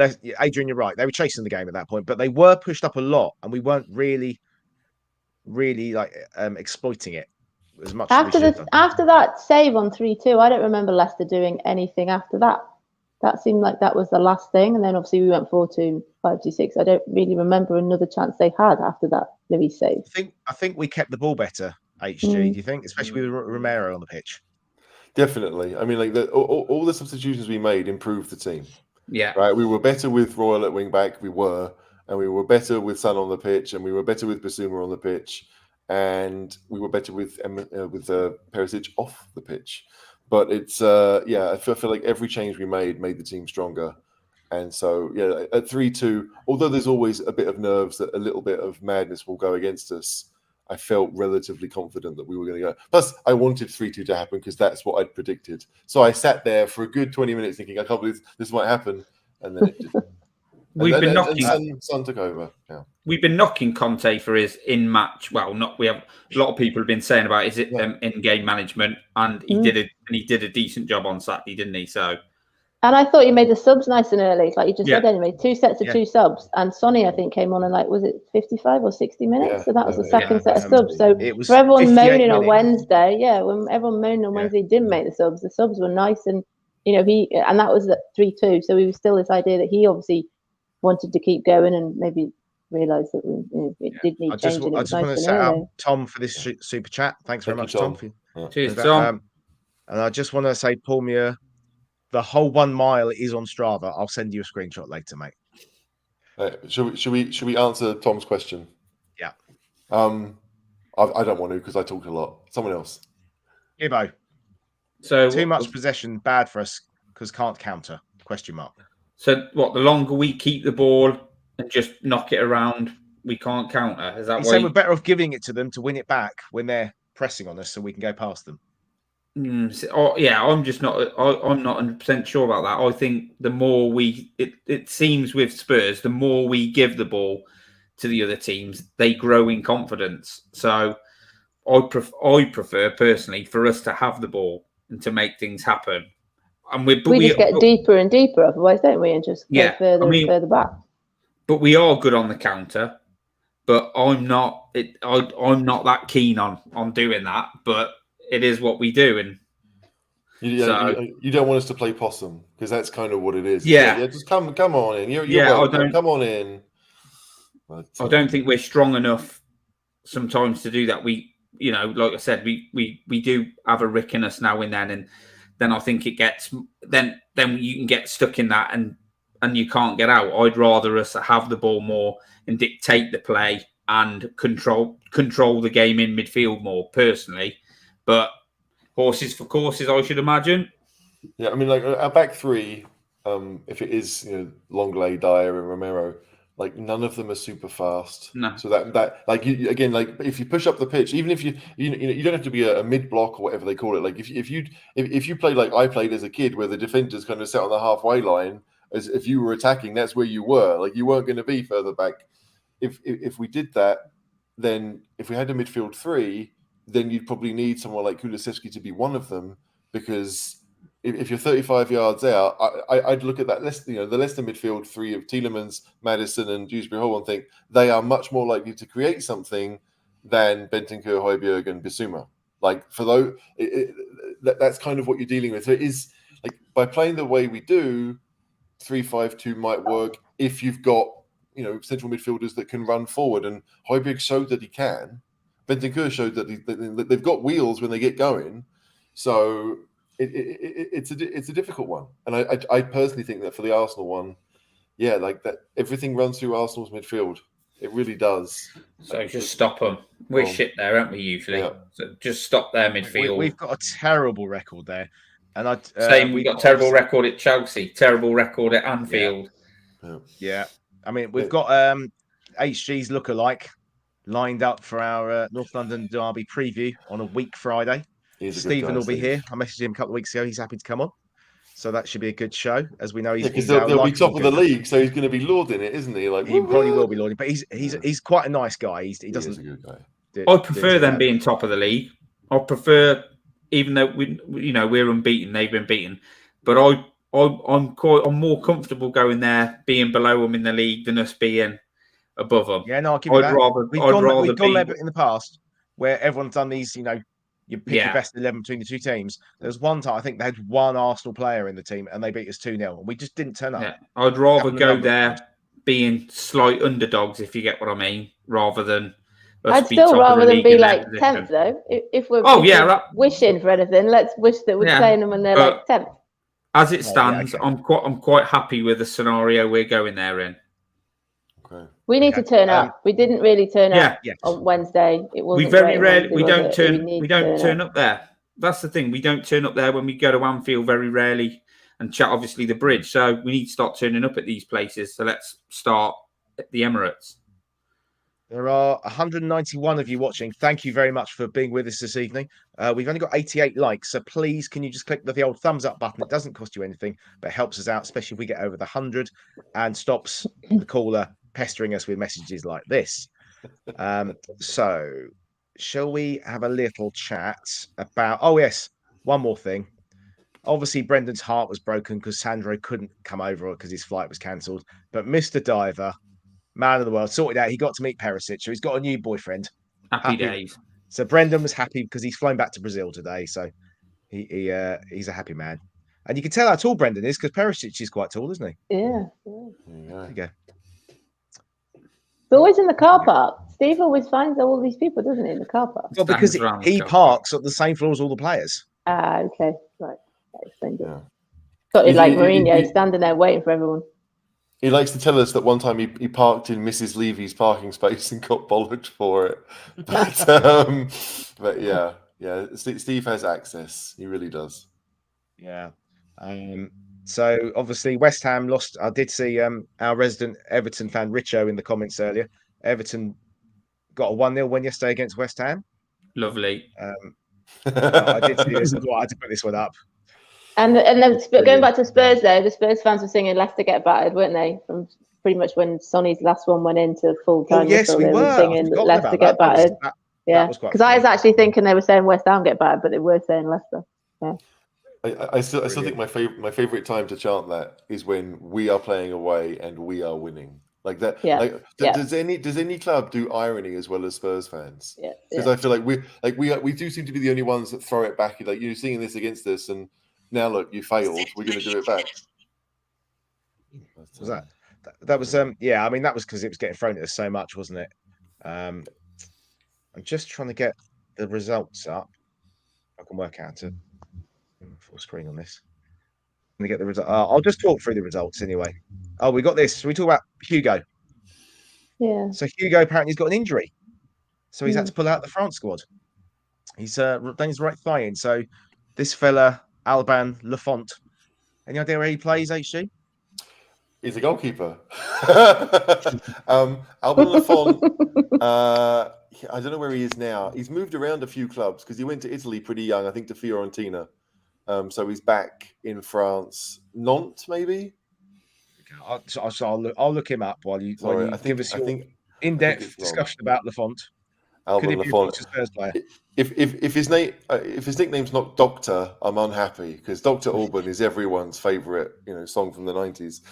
Adrian, you're right. They were chasing the game at that point, but they were pushed up a lot, and we weren't really exploiting it as much. After that save on 3-2, I don't remember Leicester doing anything after that. That seemed like that was the last thing. And then obviously we went 4-2, 5-2-6. I don't really remember another chance they had after that Luis save. I think we kept the ball better, HG, do you think? Especially with Romero on the pitch. Definitely. I mean, like all the substitutions we made improved the team. Yeah. Right. We were better with Royal at wing back. We were. And we were better with Son on the pitch. And we were better with Basuma on the pitch. And we were better with Perisic off the pitch. But it's, I feel like every change we made the team stronger. And so, yeah, at 3-2, although there's always a bit of nerves that a little bit of madness will go against us, I felt relatively confident that we were going to go. Plus, I wanted 3-2 to happen because that's what I'd predicted. So I sat there for a good 20 minutes thinking, I can't believe this might happen. And then it didn't. Son took over. Yeah. We've been knocking Conte for his in-match. Well, we have a lot of people have been saying about his in-game management, and he did a decent job on Saturday, didn't he? So, and I thought he made the subs nice and early, like you just said. Anyway, 2 sets of 2 subs, and Sonny I think came on in was it 55 or 60 minutes? Yeah. So that was the second set of subs. So for everyone moaning on Wednesday, when everyone moaning on Wednesday he didn't make the subs were nice, and and that was at 3-2. So he was still this idea that he obviously wanted to keep going and maybe realised that it did need changing. I just want to shout out Tom for this super chat. Thanks very much, Tom. Cheers, Tom. And I just want to say, Paul Muir, the whole 1 mile is on Strava. I'll send you a screenshot later, mate. Should we answer Tom's question? Yeah. I don't want to because I talked a lot. Someone else. Gibbo. So too much possession, bad for us because can't counter? ? So what? The longer we keep the ball and just knock it around, we can't counter. Is that why? We're better off giving it to them to win it back when they're pressing on us, so we can go past them. I'm just not. I'm not 100% sure about that. I think the more it seems with Spurs, the more we give the ball to the other teams, they grow in confidence. So I prefer personally for us to have the ball and to make things happen. And we just get deeper and deeper, otherwise, don't we? And just go further and further back. But we are good on the counter. But I'm not. I'm not that keen on doing that. But it is what we do, and you don't want us to play possum because that's kind of what it is. Yeah, just come on in. You're welcome. Come on in. But, I don't think we're strong enough sometimes to do that. We, like I said, we do have a rick in us now and then, and then I think it gets then you can get stuck in that and you can't get out. I'd rather us have the ball more and dictate the play and control the game in midfield more personally. But horses for courses, I should imagine. Yeah, I mean, like our back three, if it is Longley, Dyer, and Romero, like none of them are super fast. No. So that like you again, like if you push up the pitch, even if you don't have to be a mid block or whatever they call it. Like if you play like I played as a kid, where the defenders kind of sat on the halfway line, as if you were attacking, that's where you were. Like you weren't going to be further back. If we did that, then if we had a midfield three, then you'd probably need someone like Kulusevski to be one of them, because if you're 35 yards out, I'd look at that list, the Leicester midfield three of Tielemans, Maddison, and Dewsbury Hall and think they are much more likely to create something than Bentancur, Højbjerg, and Bissouma. Like for those, that's kind of what you're dealing with. So it is like by playing the way we do, 3-5-2 might work if you've got central midfielders that can run forward, and Højbjerg showed that he can. Bentancur showed that they've got wheels when they get going. So it's a difficult one, and I personally think that for the Arsenal one, like that everything runs through Arsenal's midfield. It really does. So just stop them. We're shit there, aren't we? Usually, so just stop their midfield. We've got a terrible record there, and we've got a terrible record at Chelsea, terrible record at Anfield. Yeah. I mean we've got HG's lookalike lined up for our North London derby preview on a week Friday. Stephen will be here. I messaged him a couple of weeks ago. He's happy to come on. So that should be a good show, as we know he's they'll be top of the league, so he's going to be lauding it, isn't he? Like he probably will be lauding, but he's quite a nice guy. He doesn't. He is a good guy. I prefer them being top of the league. I prefer, even though we're unbeaten, they've been beaten, but I'm more comfortable going there, being below them in the league than us being above them. Yeah, no, I'll give you that. We've gone there in the past where everyone's done these, You pick your best 11 between the two teams. There was one time, I think they had one Arsenal player in the team and they beat us 2-0 and we just didn't turn up. Yeah. I'd rather go there being slight underdogs, if you get what I mean, rather than I'd still rather than be like 10th though. If we're wishing for anything, let's wish that we're playing them when they're like 10th. As it stands, I'm quite happy with the scenario we're going there in. Okay. We need to turn up. We didn't really turn up on Wednesday. It wasn't. We very rarely. We don't turn up there. That's the thing. We don't turn up there when we go to Anfield very rarely, and chat obviously the bridge. So we need to start turning up at these places. So let's start at the Emirates. There are 191 of you watching. Thank you very much for being with us this evening. We've only got 88 likes, so please can you just click the old thumbs up button? It doesn't cost you anything, but it helps us out, especially if we get over the 100 and stops the caller pestering us with messages like this. So shall we have a little chat about... Oh, yes, one more thing. Obviously, Brendan's heart was broken because Sandro couldn't come over because his flight was cancelled. But Mr. Diver... man of the world, sorted out. He got to meet Perisic, so he's got a new boyfriend. Happy days. So Brendan was happy because he's flown back to Brazil today. So he's a happy man. And you can tell how tall Brendan is because Perisic is quite tall, isn't he? Yeah. There you go. It's always in the car park. Steve always finds all these people, doesn't he, in the car park? Well, because he parks at the same floor as all the players. Okay. Right. That explains it. Got it like Mourinho standing there waiting for everyone. He likes to tell us that one time he parked in Mrs. Levy's parking space and got bollocked for it. But yeah. Steve has access. He really does. Yeah. So obviously West Ham lost. I did see our resident Everton fan Richo in the comments earlier. Everton got a 1-0 win yesterday against West Ham. Lovely. I did see this as well. I had to put this one up. And then going back to Spurs, though, the Spurs fans were singing "Leicester get battered," weren't they? From pretty much when Sonny's last one went into full time. Oh, yes, we were singing "Leicester get battered." Yeah, because I was actually thinking they were saying West Ham get battered, but they were saying Leicester. Yeah. I still think my favorite time to chant that is when we are playing away and we are winning. Like that. Yeah. Does any club do irony as well as Spurs fans? Yeah. Because I feel like we do seem to be the only ones that throw it back. Like you're singing this against us and. Now look, you failed. We're going to do it back. Was that was yeah? I mean, that was because it was getting thrown at us so much, wasn't it? I'm just trying to get the results up. I can work out to full screen on this. I'm going to get the result. I'll just talk through the results anyway. Oh, we got this. We talk about Hugo. Yeah. So Hugo apparently has got an injury, so he's had to pull out the France squad. He's done his right thigh in. So this fella. Alban Lafont. Any idea where he plays, HG? He's a goalkeeper. Alban Lafont, I don't know where he is now. He's moved around a few clubs because he went to Italy pretty young, I think to Fiorentina. So he's back in France. Nantes, maybe? I'll look him up while you give us your in-depth discussion about Lafont. Alban Lafont. If his nickname's not Doctor, I'm unhappy because Dr. Alban is everyone's favourite, song from the 90s.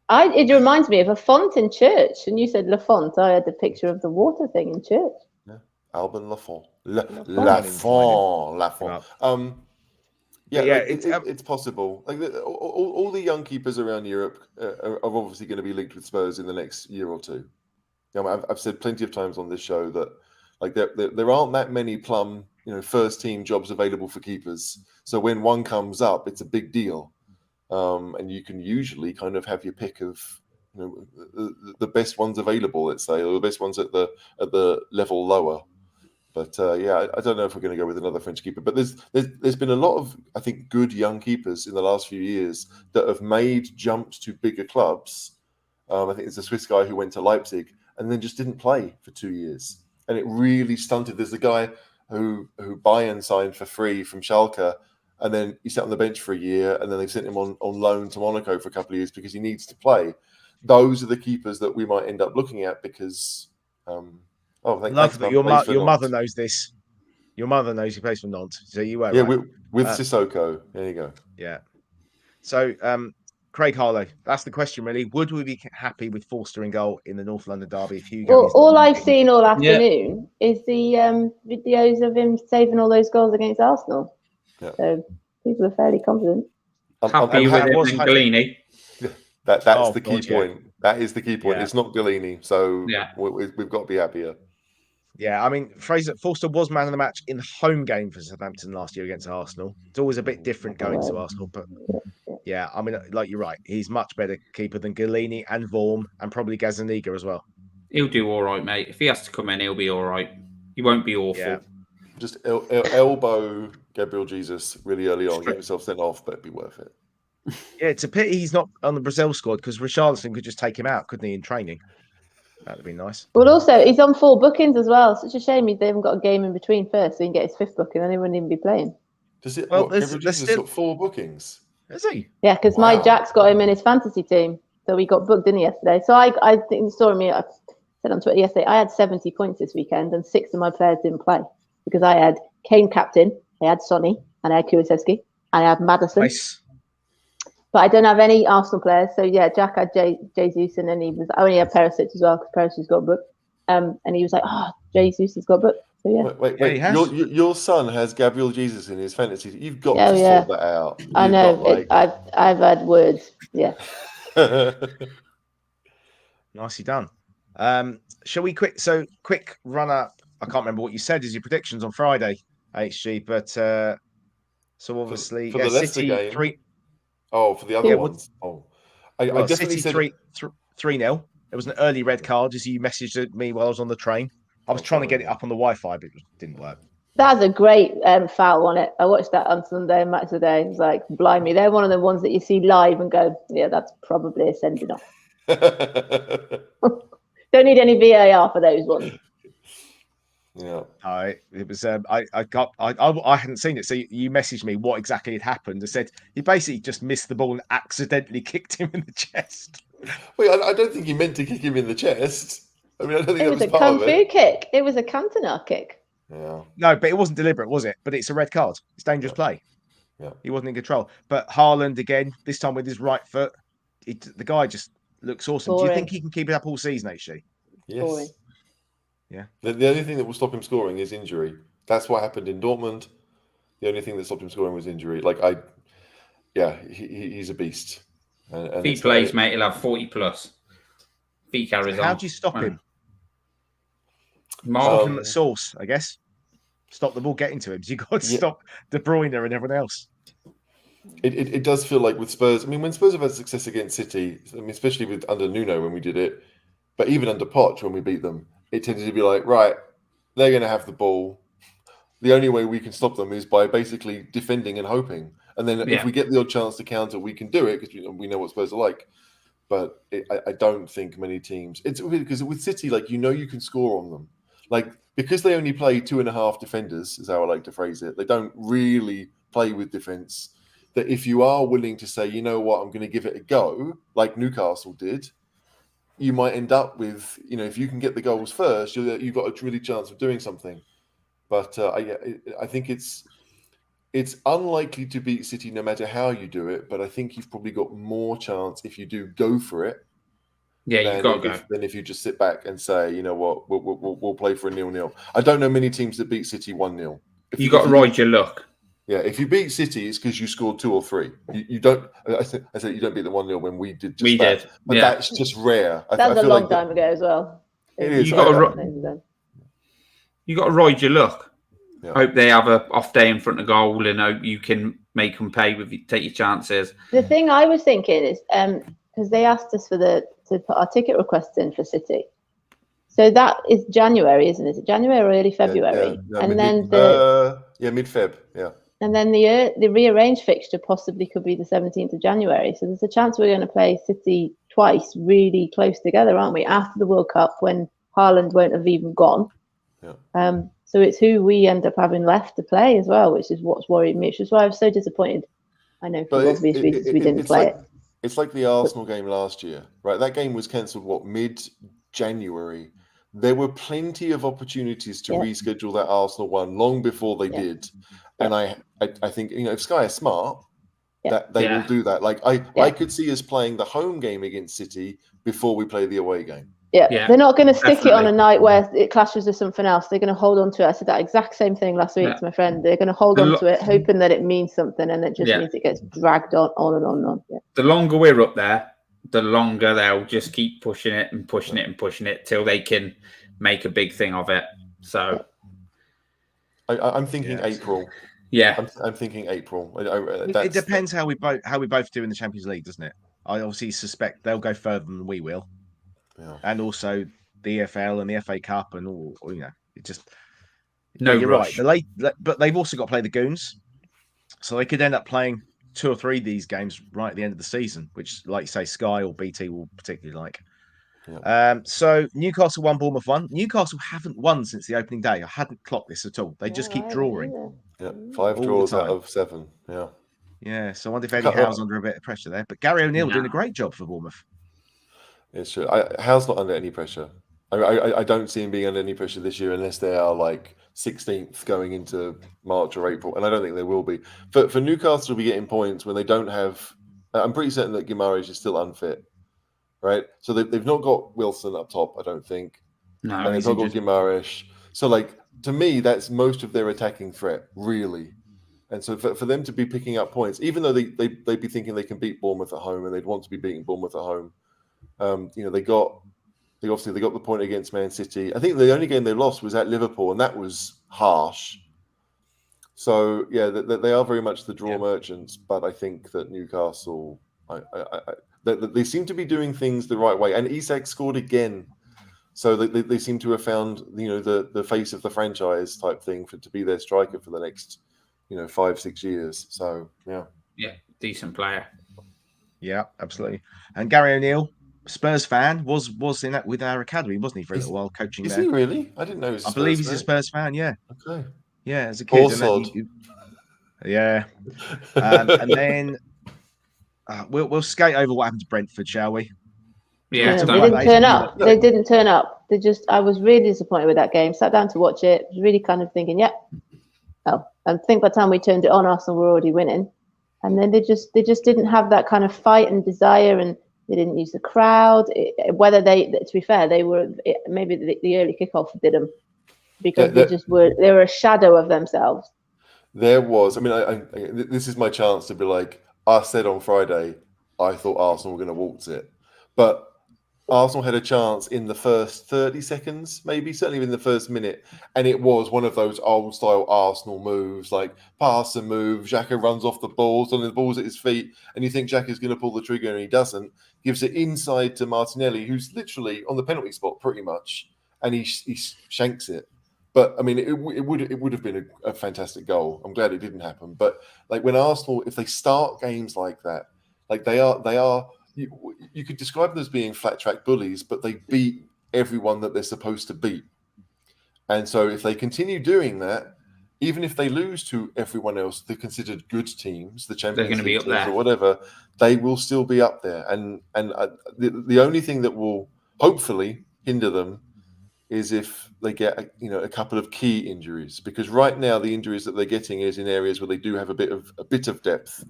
It reminds me of a font in church, and you said Lafont. I had the picture of the water thing in church. Yeah, Alban Lafont. Lafont. It's possible. Like all the young keepers around Europe are obviously going to be linked with Spurs in the next year or two. I've said plenty of times on this show that like there aren't that many plum, first team jobs available for keepers. So when one comes up, it's a big deal, and you can usually kind of have your pick of the best ones available, let's say, or the best ones at the level lower. But I don't know if we're going to go with another French keeper. But there's been a lot of, I think, good young keepers in the last few years that have made jumps to bigger clubs. I think there's a Swiss guy who went to Leipzig and then just didn't play for 2 years. And it really stunted. There's a guy who Bayern signed for free from Schalke, and then he sat on the bench for a year, and then they sent him on loan to Monaco for a couple of years because he needs to play. Those are the keepers that we might end up looking at because... Love that your mother knows this. Your mother knows he plays for Nantes, so you were with Sissoko. There you go. Yeah. So Craig Harlow. That's the question, really. Would we be happy with Forster in goal in the North London derby if Hugo? Well, all I've leading? seen all afternoon is the videos of him saving all those goals against Arsenal. Yeah. So people are fairly confident. Happy with it and Galini. That's the key God, yeah. point. That is the key point. Yeah. It's not Galini, so Yeah. we've got to be happier. Yeah, I mean, Forster was man of the match in the home game for Southampton last year against Arsenal. It's always a bit different going to Arsenal, but yeah, I mean, like you're right. He's much better keeper than Galini and Vorm and probably Gazzaniga as well. He'll do all right, mate. If he has to come in, he'll be all right. He won't be awful. Yeah. Just elbow Gabriel Jesus really early on, get yourself sent off, but it'd be worth it. Yeah, it's a pity he's not on the Brazil squad because Richarlison could just take him out, couldn't he, in training? That'd be nice. Well, also, he's on 4 bookings as well. Such a shame they haven't got a game in between first so he can get his 5th booking and he wouldn't even be playing. Does it? Well, Gabriel Jesus got 4 bookings. Is he? Yeah, because my Jack's got him in his fantasy team. So he got booked in yesterday. So I think you saw me, I said on Twitter yesterday, I had 70 points this weekend and 6 of my players didn't play because I had Kane captain, I had Sonny, and I had Kulusevski, and I had Maddison. Nice. But I don't have any Arsenal players. So yeah, Jack had Jesus, and then I only had Perisic as well because Perisic's got booked. And he was like, "Oh, Jesus has got booked." So yeah. Wait. Yeah, he has. Your son has Gabriel Jesus in his fantasy. You've got to sort that out. I know. I've had words. Yeah. Nicely done. Shall we quick run up? I can't remember what you said as your predictions on Friday, HG, but so obviously for the Leicester City game. 3. Oh, for the other ones. Oh, I definitely City said 3-0. It was an early red card as you messaged me while I was on the train. I was trying to get it up on the Wi-Fi, but it didn't work. That's a great foul on it. I watched that on Sunday, match of the day. It was like, blimey, they're one of the ones that you see live and go, yeah, that's probably a sending off. Don't need any VAR for those ones. Yeah. It was. I hadn't seen it, so you messaged me what exactly had happened. I said he basically just missed the ball and accidentally kicked him in the chest. Wait, I don't think he meant to kick him in the chest. I mean, I don't think It was a kung fu kick. It was a Cantona kick. Yeah. No, but it wasn't deliberate, was it? But it's a red card. It's dangerous play. Yeah. He wasn't in control. But Haaland again, this time with his right foot. The guy just looks awesome. Boring. Do you think he can keep it up all season, HG? Yes. Boring. Yeah. The only thing that will stop him scoring is injury. That's what happened in Dortmund. The only thing that stopped him scoring was injury. He's a beast. And if he plays, mate, he'll have 40 plus. If he carries on. How do you stop him? Stop him at source, I guess. Stop the ball getting to him. So you've got to stop De Bruyne and everyone else. It does feel like with Spurs. I mean, when Spurs have had success against City, I mean, especially under Nuno when we did it, but even under Poch when we beat them, it tended to be like, right, they're going to have the ball. The only way we can stop them is by basically defending and hoping. And then if we get the odd chance to counter, we can do it because we know what Spurs are like. But I don't think many teams. It's because with City, you can score on them. Because they only play 2.5 defenders, is how I like to phrase it. They don't really play with defense. That if you are willing to say, you know what, I'm going to give it a go, like Newcastle did, you might end up with, if you can get the goals first, you've got a really chance of doing something. But I think it's unlikely to beat City no matter how you do it. But I think you've probably got more chance if you do go for it. Yeah, you've got to go. Than if you just sit back and say, you know what, we'll play for a 0-0. I don't know many teams that beat City 1-0. You got to ride your luck. Yeah, if you beat City, it's because you scored 2 or 3. You don't. I said you don't beat the 1-0 when we did. We did, but that's just rare. That was a long time ago as well. It is. You got to ride your luck. Yeah. Hope they have a off day in front of goal, and hope you can make them pay take your chances. The thing I was thinking is because they asked us to put our ticket requests in for City. So that is January, isn't it? Is it January or early February? And then mid-Feb, yeah. And then the rearranged fixture possibly could be the 17th of January. So there's a chance we're going to play City twice really close together, aren't we? After the World Cup when Haaland won't have even gone. Yeah. So it's who we end up having left to play as well, which is what's worried me, which is why I was so disappointed. I know for obvious reasons we didn't play it. It's like the Arsenal game last year, right? That game was cancelled, mid-January. There were plenty of opportunities to reschedule that Arsenal one long before they did. And I think, if Sky are smart, that they will do that. Like I could see us playing the home game against City before we play the away game. Yeah. They're not going to stick it on a night where it clashes with something else. They're going to hold on to it. I said that exact same thing last week to my friend. They're going to hold on to it, hoping that it means something, and it just means it gets dragged on and on and on. Yeah. The longer we're up there, the longer they'll just keep pushing it and pushing it and pushing it till they can make a big thing of it. So I'm thinking April. Yeah, I'm thinking April. It depends how we both do in the Champions League, doesn't it? I obviously suspect they'll go further than we will. Yeah. And also the EFL and the FA Cup and all, it just you're rush. Right. But they've also got to play the Goons, so they could end up playing 2 or 3 of these games right at the end of the season, which, like you say, Sky or BT will particularly like. Yeah. So Newcastle won, Bournemouth won. Newcastle haven't won since the opening day. I hadn't clocked this at all. They just keep drawing. Yeah, 5 draws out of 7. Yeah. Yeah. So I wonder if Eddie Howe's under a bit of pressure there. But Gary O'Neill doing a great job for Bournemouth. It's true. Howe's not under any pressure. I don't see him being under any pressure this year unless they are like 16th going into March or April, and I don't think they will be. For Newcastle to be getting points when they don't have, I'm pretty certain that Guimaraes is still unfit, right? So they've not got Wilson up top, I don't think. No, and they've not got Guimaraes. So like to me, that's most of their attacking threat, really. And so for them to be picking up points, even though they'd be thinking they can beat Bournemouth at home and they'd want to be beating Bournemouth at home. They got the point against Man City. I think the only game they lost was at Liverpool, and that was harsh. So yeah, they are very much the draw merchants. But I think that Newcastle, they seem to be doing things the right way. And Isak scored again, so they seem to have found the face of the franchise type thing to be their striker for the next 5-6 years. So yeah, decent player. Yeah, absolutely. And Gary O'Neill, Spurs fan, was in that with our academy, wasn't he, for a little while coaching there? Is he really? I didn't know he was I believe he's a Spurs fan, yeah. Okay. Yeah, as a kid. Yeah. And then we'll skate over what happened to Brentford, shall we? Yeah, they didn't turn up. They didn't turn up. I was really disappointed with that game. Sat down to watch it, was really kind of thinking, and I think by the time we turned it on, Arsenal were already winning. And then they just didn't have that kind of fight and desire, and they didn't use the crowd. To be fair, they were maybe the early kickoff did them because they were a shadow of themselves. There was, this is my chance to be like, I said on Friday, I thought Arsenal were going to waltz it, but Arsenal had a chance in the first 30 seconds, maybe, certainly in the first minute. And it was one of those old style Arsenal moves, like pass and move. Xhaka runs off the ball, so the ball's at his feet. And you think Xhaka's going to pull the trigger and he doesn't. Gives it inside to Martinelli, who's literally on the penalty spot pretty much. And he shanks it. But it would have been a fantastic goal. I'm glad it didn't happen. But like when Arsenal, if they start games like that, like they are, you could describe them as being flat track bullies, but they beat everyone that they're supposed to beat. And so if they continue doing that, even if they lose to everyone else, they're considered good teams, the Champions League teams or whatever, they will still be up there. And the only thing that will hopefully hinder them is if they get a couple of key injuries, because right now the injuries that they're getting is in areas where they do have a bit of depth.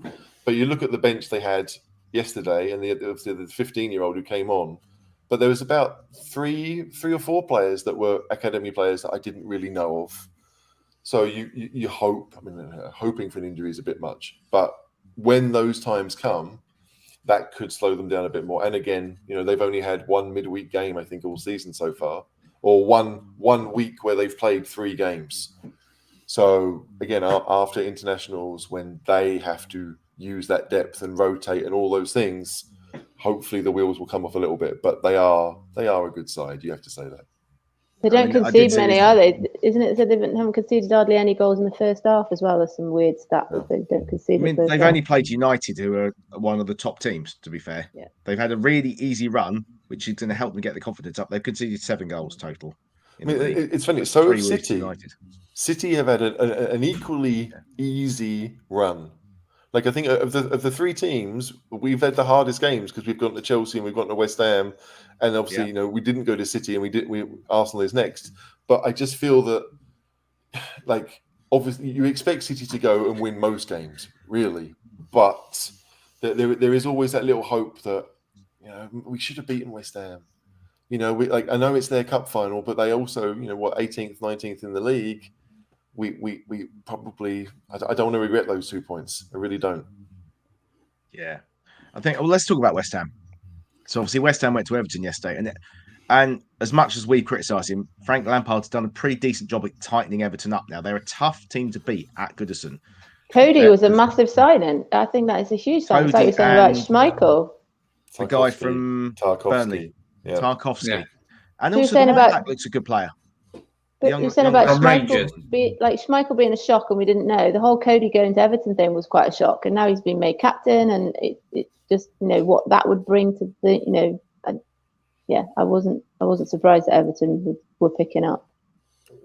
But you look at the bench they had yesterday, and the 15-year-old who came on, but there was about three or four players that were academy players that I didn't really know of. So you hope. Hoping for an injury is a bit much, but when those times come, that could slow them down a bit more. And again, they've only had one midweek game, I think, all season so far, or one week where they've played 3 games. So again, after internationals, when they have to use that depth and rotate and all those things, hopefully the wheels will come off a little bit. But they are a good side. You have to say that. They don't concede many, are they? Isn't it that they haven't conceded hardly any goals in the first half as well? There's some weird stat that they don't concede. They've only played United, who are one of the top teams, to be fair. Yeah. They've had a really easy run, which is going to help them get the confidence up. They've conceded 7 goals total. It's funny. So have City. City have had an equally easy run. Like I think of the 3 teams, we've had the hardest games because we've gone to Chelsea and we've gone to West Ham, and obviously we didn't go to City, and Arsenal is next. But I just feel that like obviously you expect City to go and win most games, really, but there is always that little hope that we should have beaten West Ham. I know it's their cup final, but they also 18th, 19th in the league. We probably I don't want to regret those 2 points. I really don't. Yeah, I think. Well, let's talk about West Ham. So obviously West Ham went to Everton yesterday, and as much as we criticise him, Frank Lampard's done a pretty decent job at tightening Everton up now. They're a tough team to beat at Goodison. Cody was a massive signing. I think that is a huge signing. It's like you're saying about Schmeichel. The guy from Burnley. Yeah. Tarkovsky. Yeah. And So also you're saying the about- back looks a good player. But you're saying about Rangers. Schmeichel being a shock and we didn't know. The whole Cody going to Everton thing was quite a shock. And now he's been made captain and it just, what that would bring to the, I wasn't surprised that Everton were picking up.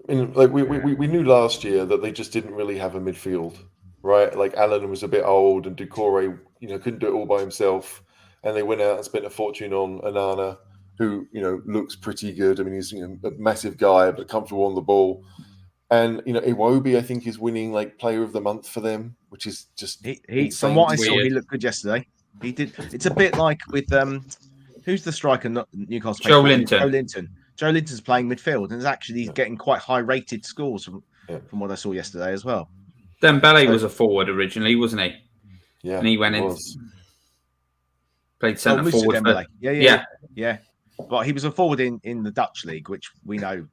And we knew last year that they just didn't really have a midfield, right? Like Allen was a bit old and Doucouré, couldn't do it all by himself. And they went out and spent a fortune on Onana, who, looks pretty good. I mean, he's a massive guy, but comfortable on the ball. And, Iwobi, I think, is winning player of the month for them, which is just he from what I saw, he looked good yesterday. He did. It's a bit like with who's the striker Newcastle? Joe Linton. Joe Linton's playing midfield and is actually getting quite high rated scores from what I saw yesterday as well. Dembele was a forward originally, wasn't he? Yeah. And he went in. Played centre forward. Dembele. Yeah. But he was a forward in the Dutch league, which we know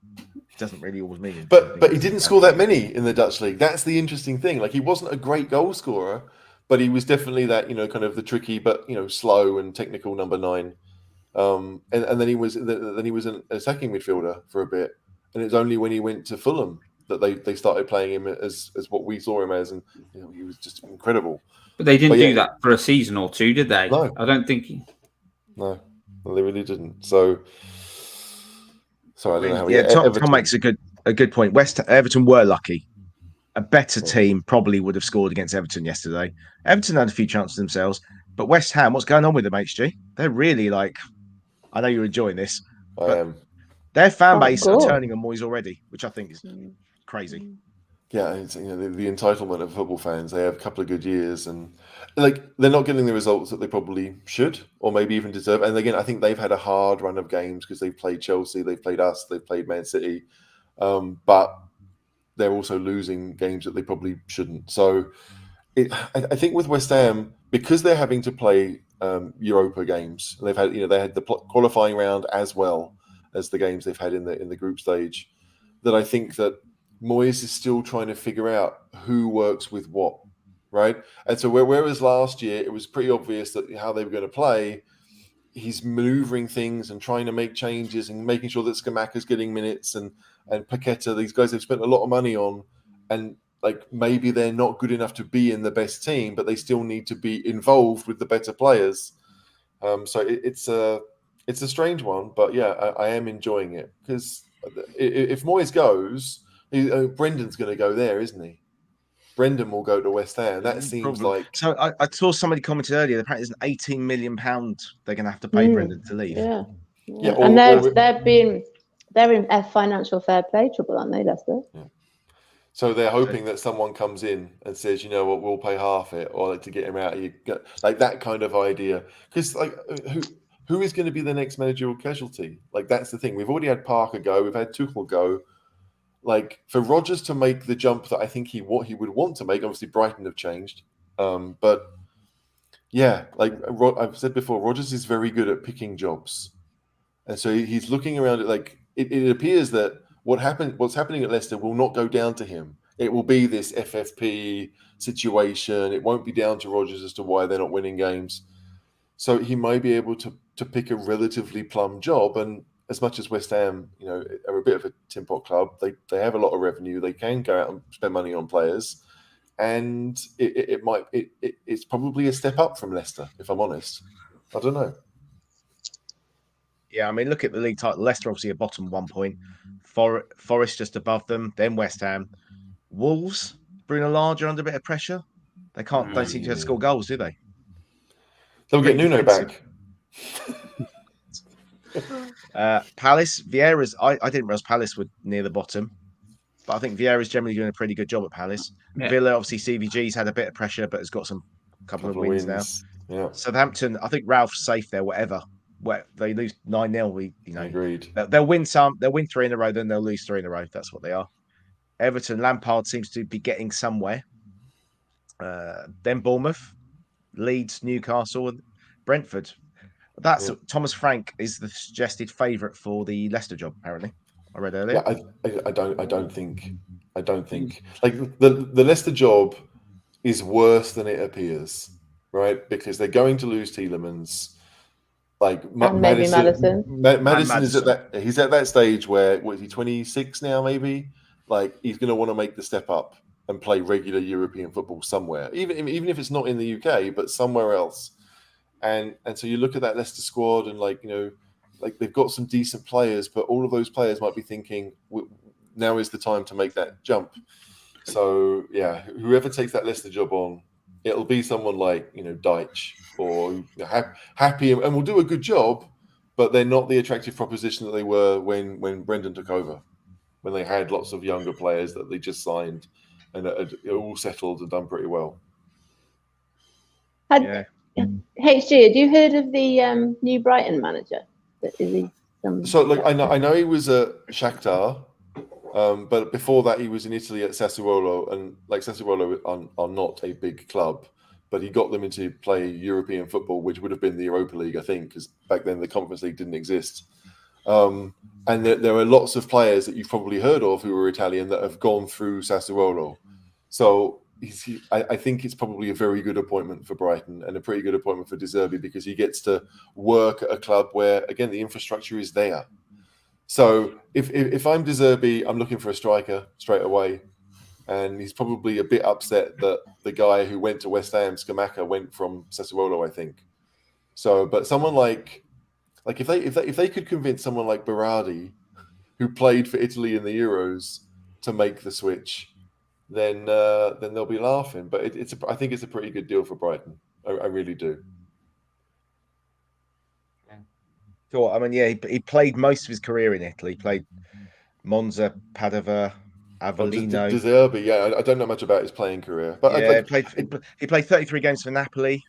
doesn't really always mean. But he didn't score that many in the Dutch league. That's the interesting thing. He wasn't a great goal scorer, but he was definitely that kind of the tricky but slow and technical number 9. And then he was an attacking midfielder for a bit, and it's only when he went to Fulham that they started playing him as what we saw him as, and he was just incredible. But they didn't do that for a season or two, did they? No, I don't think. No, they really didn't. So I don't know how. Yeah, Tom makes a good point. Everton were lucky. A better team probably would have scored against Everton yesterday. Everton had a few chances themselves, but West Ham, what's going on with them, HG? They're really I know you're enjoying this. I am. Their fan base are turning on Moyes already, which I think is crazy. Yeah, it's, the entitlement of football fans. They have a couple of good years, and they're not getting the results that they probably should, or maybe even deserve. And again, I think they've had a hard run of games because they've played Chelsea, they've played us, they've played Man City, but they're also losing games that they probably shouldn't. So I think with West Ham, because they're having to play Europa games, they've had they had the qualifying round as well as the games they've had in the group stage, that I think that Moyes is still trying to figure out who works with what, right? And so whereas last year it was pretty obvious that how they were going to play, he's maneuvering things and trying to make changes and making sure that Scamacca's getting minutes and Paqueta, these guys they've spent a lot of money on, and maybe they're not good enough to be in the best team, but they still need to be involved with the better players. So it's a strange one, but yeah, I am enjoying it because if Moyes goes, Brendan's going to go there, isn't he? Brendan will go to West Ham. That seems like. So I saw somebody commented earlier. Apparently, there's an £18 million they're going to have to pay Brendan to leave. Yeah. And they're in a financial fair play trouble, aren't they, Leicester? Yeah. So they're hoping that someone comes in and says, you know what, we'll pay half it, or to get him out. That kind of idea, because who is going to be the next managerial casualty? That's the thing. We've already had Parker go. We've had Tuchel go. For Rodgers to make the jump that I think he would want to make, obviously Brighton have changed. But yeah, I've said before, Rodgers is very good at picking jobs. And so he's looking around at it appears that what's happening at Leicester will not go down to him. It will be this FFP situation. It won't be down to Rodgers as to why they're not winning games. So he may be able to pick a relatively plum job. And as much as West Ham, are a bit of a tin pot club, they have a lot of revenue. They can go out and spend money on players, and it's probably a step up from Leicester. If I'm honest, I don't know. Yeah, I mean, look at the league title. Leicester obviously at bottom 1 point. Forest just above them. Then West Ham. Wolves, Bruno Lage are under a bit of pressure. They don't seem to score goals, do they? They'll get Nuno back. Palace, Vieira's. I didn't realize Palace were near the bottom. but I think Vieira's generally doing a pretty good job at Palace. Yeah. Villa, obviously, CVG's had a bit of pressure, but has got some couple of wins now. Yeah, Southampton, I think Ralph's safe there. Whatever, they lose 9-0. agreed. They'll win some. They'll win 3 in a row, then they'll lose 3 in a row. That's what they are. Everton, Lampard seems to be getting somewhere. Then Bournemouth, Leeds, Newcastle, and Brentford. That's Thomas Frank is the suggested favourite for the Leicester job. Apparently, I read earlier. Yeah, I don't think like the Leicester job is worse than it appears, right? Because they're going to lose Tielemans. Like And maybe Maddison. Maddison is he's at that stage where what is he 26 now? Maybe like he's going to want to make the step up and play regular European football somewhere, even if it's not in the UK, but somewhere else. And so you look at that Leicester squad and like they've got some decent players, but all of those players might be thinking now is the time to make that jump. So yeah, whoever takes that Leicester job on, it'll be someone like Deitch or Happy, and will do a good job, but they're not the attractive proposition that they were when Brendan took over, when they had lots of younger players that they just signed and had all settled and done pretty well. HG, had you heard of the new Brighton manager? So like I know he was at Shakhtar, but before that he was in Italy at Sassuolo, and like Sassuolo are not a big club, but he got them into play European football, which would have been the Europa League, I think, because back then the Conference League didn't exist. And there are lots of players that you've probably heard of who are Italian that have gone through Sassuolo. So I think it's probably a very good appointment for Brighton and a pretty good appointment for De Zerbi, because he gets to work at a club where, again, the infrastructure is there. So if I'm De Zerbi, I'm looking for a striker straight away. And he's probably a bit upset that the guy who went to West Ham, Scamacca, went from Sassuolo, I think. So, but someone like if they could convince someone like Berardi, who played for Italy in the Euros, to make the switch, then they'll be laughing. But I think it's a pretty good deal for Brighton. I really do. Sure. I mean, yeah, he played most of his career in Italy. He played Monza, Padova, Avellino. De Zerbi, yeah, I don't know much about his playing career, but yeah, he played 33 games for Napoli.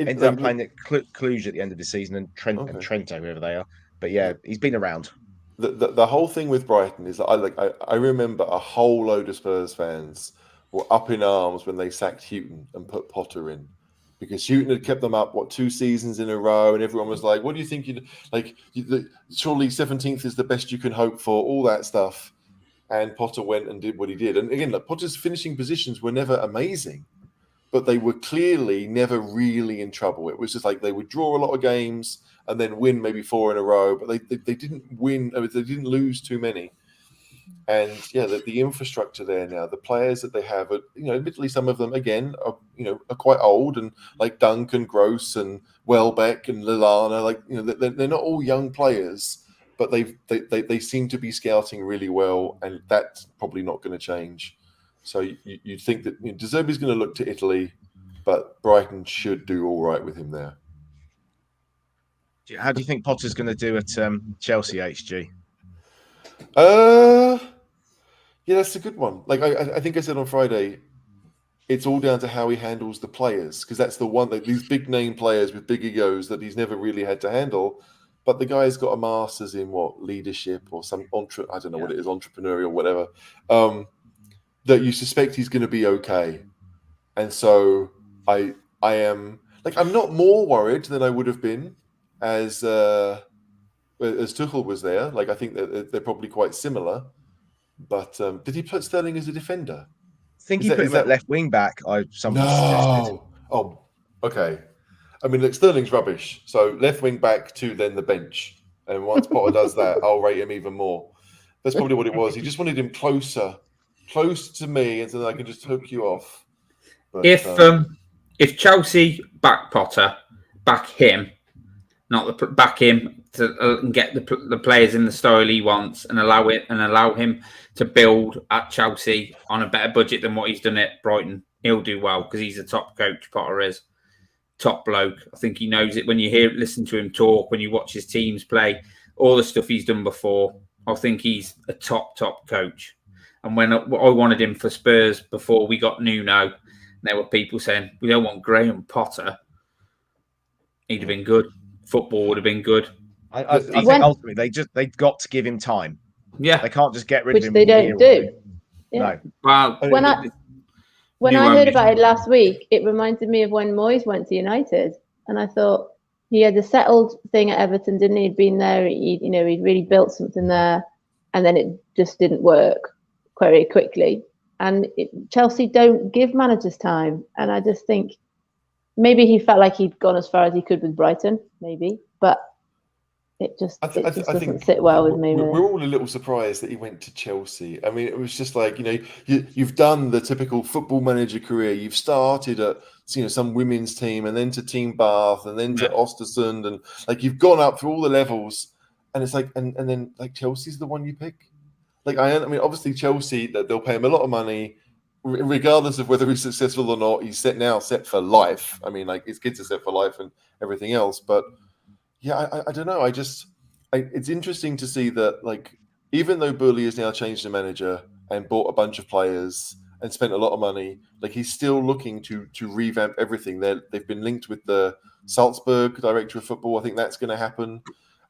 Ended up playing at Cluj at the end of the season, and Trento, whoever they are. But yeah, he's been around. The whole thing with Brighton is that I remember a whole load of Spurs fans were up in arms when they sacked Houghton and put Potter in, because Houghton had kept them up 2 seasons in a row, and everyone was like, "What do you think? Surely 17th is the best you can hope for." All that stuff, and Potter went and did what he did. And again, Potter's finishing positions were never amazing, but they were clearly never really in trouble. It was just like they would draw a lot of games and then win maybe 4 in a row, but they didn't win. They didn't lose too many. And yeah, the infrastructure there now, the players that they have, admittedly some of them again are quite old, and like Duncan, Gross, and Welbeck, and Lallana, they're not all young players, but they seem to be scouting really well, and that's probably not going to change. So you'd think that De Zerbi's going to look to Italy, but Brighton should do all right with him there. How do you think Potter's going to do at Chelsea, HG? Yeah, that's a good one. Like I think I said on Friday, it's all down to how he handles the players, because that's the one that these big name players with big egos that he's never really had to handle. But the guy's got a master's in leadership or some I don't know what it is, entrepreneurial, whatever. That you suspect he's going to be okay. And so I am I'm not more worried than I would have been as Tuchel was there. I think that they're probably quite similar. But did he put Sterling as a defender? I think he put him at left wing back. Somebody suggested. Oh, okay. I mean, look, Sterling's rubbish. So left wing back to then the bench. And once Potter does that, I'll rate him even more. That's probably what it was. He just wanted him close to me, and so that I can just hook you off. But, if Chelsea back Potter, back him to get the players in the style he wants, and allow him to build at Chelsea on a better budget than what he's done at Brighton, he'll do well, because he's a top coach. Potter is top bloke. I think he knows it when you listen to him talk, when you watch his teams play, all the stuff he's done before. I think he's a top coach. And when I wanted him for Spurs before we got Nuno, there were people saying, we don't want Graham Potter. He'd have been good. Football would have been good. I think ultimately they've got to give him time. Yeah. They can't just get rid Which of him. they don't do. Yeah. No. Well, when I heard about it last week, it reminded me of when Moyes went to United, and I thought he had a settled thing at Everton, didn't he? He'd been there, he'd really built something there, and then it just didn't work very quickly. And Chelsea don't give managers time, and I just think maybe he felt like he'd gone as far as he could with Brighton, maybe, but it just doesn't sit well with me. We're all a little surprised that he went to Chelsea. I mean, it was just like, you've done the typical football manager career. You've started at some women's team, and then to Team Bath, and then to Östersund, and like you've gone up through all the levels, and it's like, and then like Chelsea's the one you pick. Like I mean, obviously Chelsea, that they'll pay him a lot of money, regardless of whether he's successful or not. He's set for life. I mean, like his kids are set for life and everything else, but. Yeah, I don't know. It's interesting to see that, like, even though Bully has now changed the manager and bought a bunch of players and spent a lot of money, like he's still looking to revamp everything. They've been linked with the Salzburg director of football. I think that's going to happen,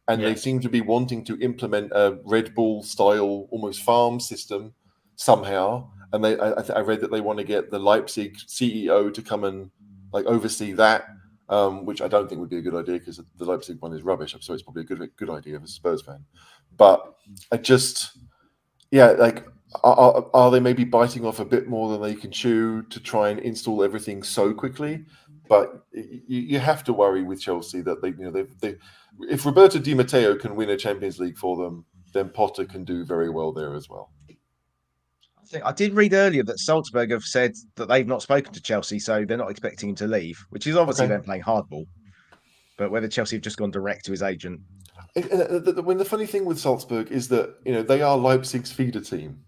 and they seem to be wanting to implement a Red Bull style, almost farm system somehow. And I read that they want to get the Leipzig CEO to come and like oversee that. Which I don't think would be a good idea because the Leipzig one is rubbish. So it's probably a good idea as a Spurs fan. But I just, like, are they maybe biting off a bit more than they can chew to try and install everything so quickly? But you have to worry with Chelsea that they if Roberto Di Matteo can win a Champions League for them, then Potter can do very well there as well. I did read earlier that Salzburg have said that they've not spoken to Chelsea, so they're not expecting him to leave, which is obviously them playing hardball. But whether Chelsea have just gone direct to his agent. When the funny thing with Salzburg is that they are Leipzig's feeder team,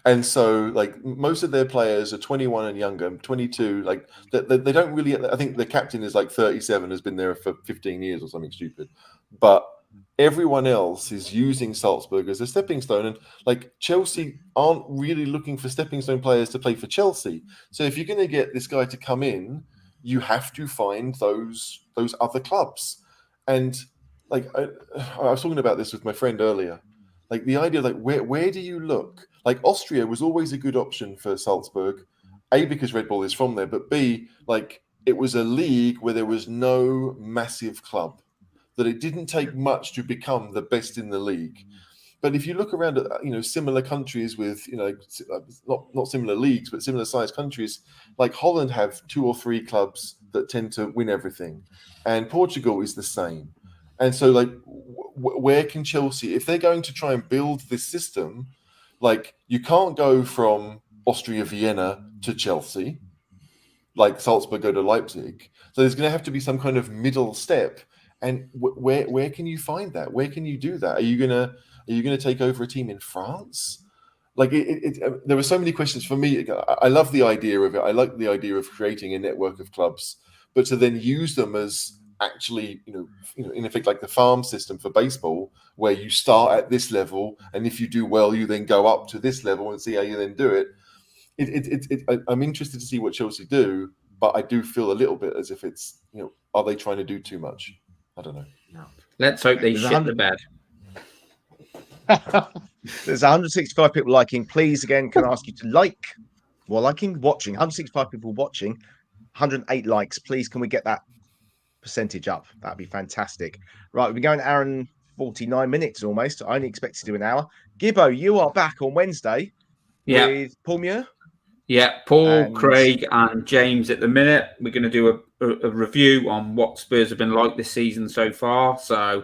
and so like most of their players are 21 and younger, 22. Like they don't really. I think the captain is like 37, has been there for 15 years or something stupid, but. Everyone else is using Salzburg as a stepping stone, and like Chelsea aren't really looking for stepping stone players to play for Chelsea. So if you're going to get this guy to come in, you have to find those other clubs. And like I was talking about this with my friend earlier, like the idea, like where do you look? Like Austria was always a good option for Salzburg, A, because Red Bull is from there, but B, like it was a league where there was no massive club. That it didn't take much to become the best in the league. But if you look around at similar countries with not similar leagues but similar sized countries, like Holland have 2 or 3 clubs that tend to win everything, and Portugal is the same. And so like where can Chelsea, if they're going to try and build this system, like you can't go from Austria Vienna to Chelsea, like Salzburg go to Leipzig. So there's going to have to be some kind of middle step. And where can you find that? Where can you do that? Are you gonna take over a team in France? Like there were so many questions for me. I love the idea of it. I like the idea of creating a network of clubs, but to then use them as actually, in effect, like the farm system for baseball, where you start at this level, and if you do well, you then go up to this level and see how you then do it. I'm interested to see what Chelsea do, but I do feel a little bit as if it's, are they trying to do too much? I don't know. No. Let's hope they shit the bed. There's 165 people liking. Please, again, can I ask you to watching. 165 people watching, 108 likes. Please, can we get that percentage up? That'd be fantastic. Right, we've been going an hour and 49 minutes almost. I only expect to do an hour. Gibbo, you are back on Wednesday with Paul Muir. Yeah, Paul, Craig, and James at the minute. We're going to do a review on what Spurs have been like this season so far. So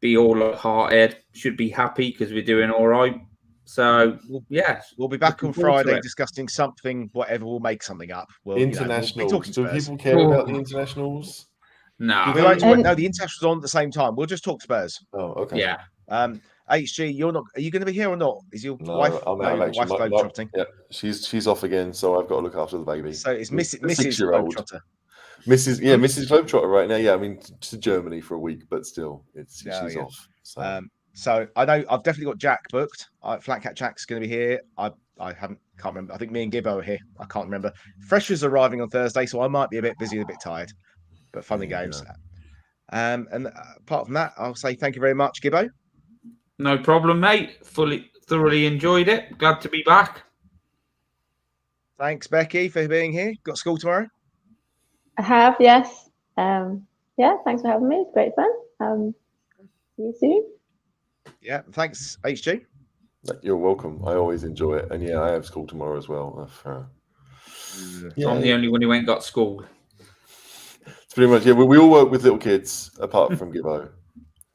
be all hearted. Should be happy because we're doing all right. So, we'll be back on Friday discussing something, whatever. We'll make something up. Internationals. We'll be do people care about the internationals? No. No, the internationals on at the same time. We'll just talk Spurs. Oh, okay. Yeah. HG, you're not. Are you going to be here or not? Is your wife? I'm actually globetrotting. Yeah, she's off again, so I've got to look after the baby. So it's Mrs. Globetrotter. Mrs. Globetrotter right now. Yeah, I mean to Germany for a week, but still, she's off. So. So I know I've definitely got Jack booked. Flat Cat Jack's going to be here. Can't remember. I think me and Gibbo are here. I can't remember. Freshers arriving on Thursday, so I might be a bit busy and a bit tired. But fun and games. And apart from that, I'll say thank you very much, Gibbo. No problem, mate. Thoroughly enjoyed it. Glad to be back. Thanks, Becky, for being here. Got school tomorrow? I have, yes. Yeah, thanks for having me. It's great fun. See you soon. Yeah, thanks, HG. You're welcome. I always enjoy it. And yeah, I have school tomorrow as well. I'm the only one who ain't got school. It's pretty much, yeah, we all work with little kids, apart from Gibbo.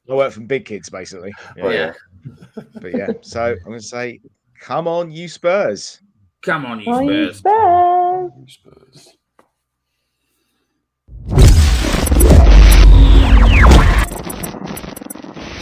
I work from big kids, basically. Yeah. But yeah, so I'm going to say, come on, you Spurs. Come on, you Oh, you Spurs. Spurs. Spurs.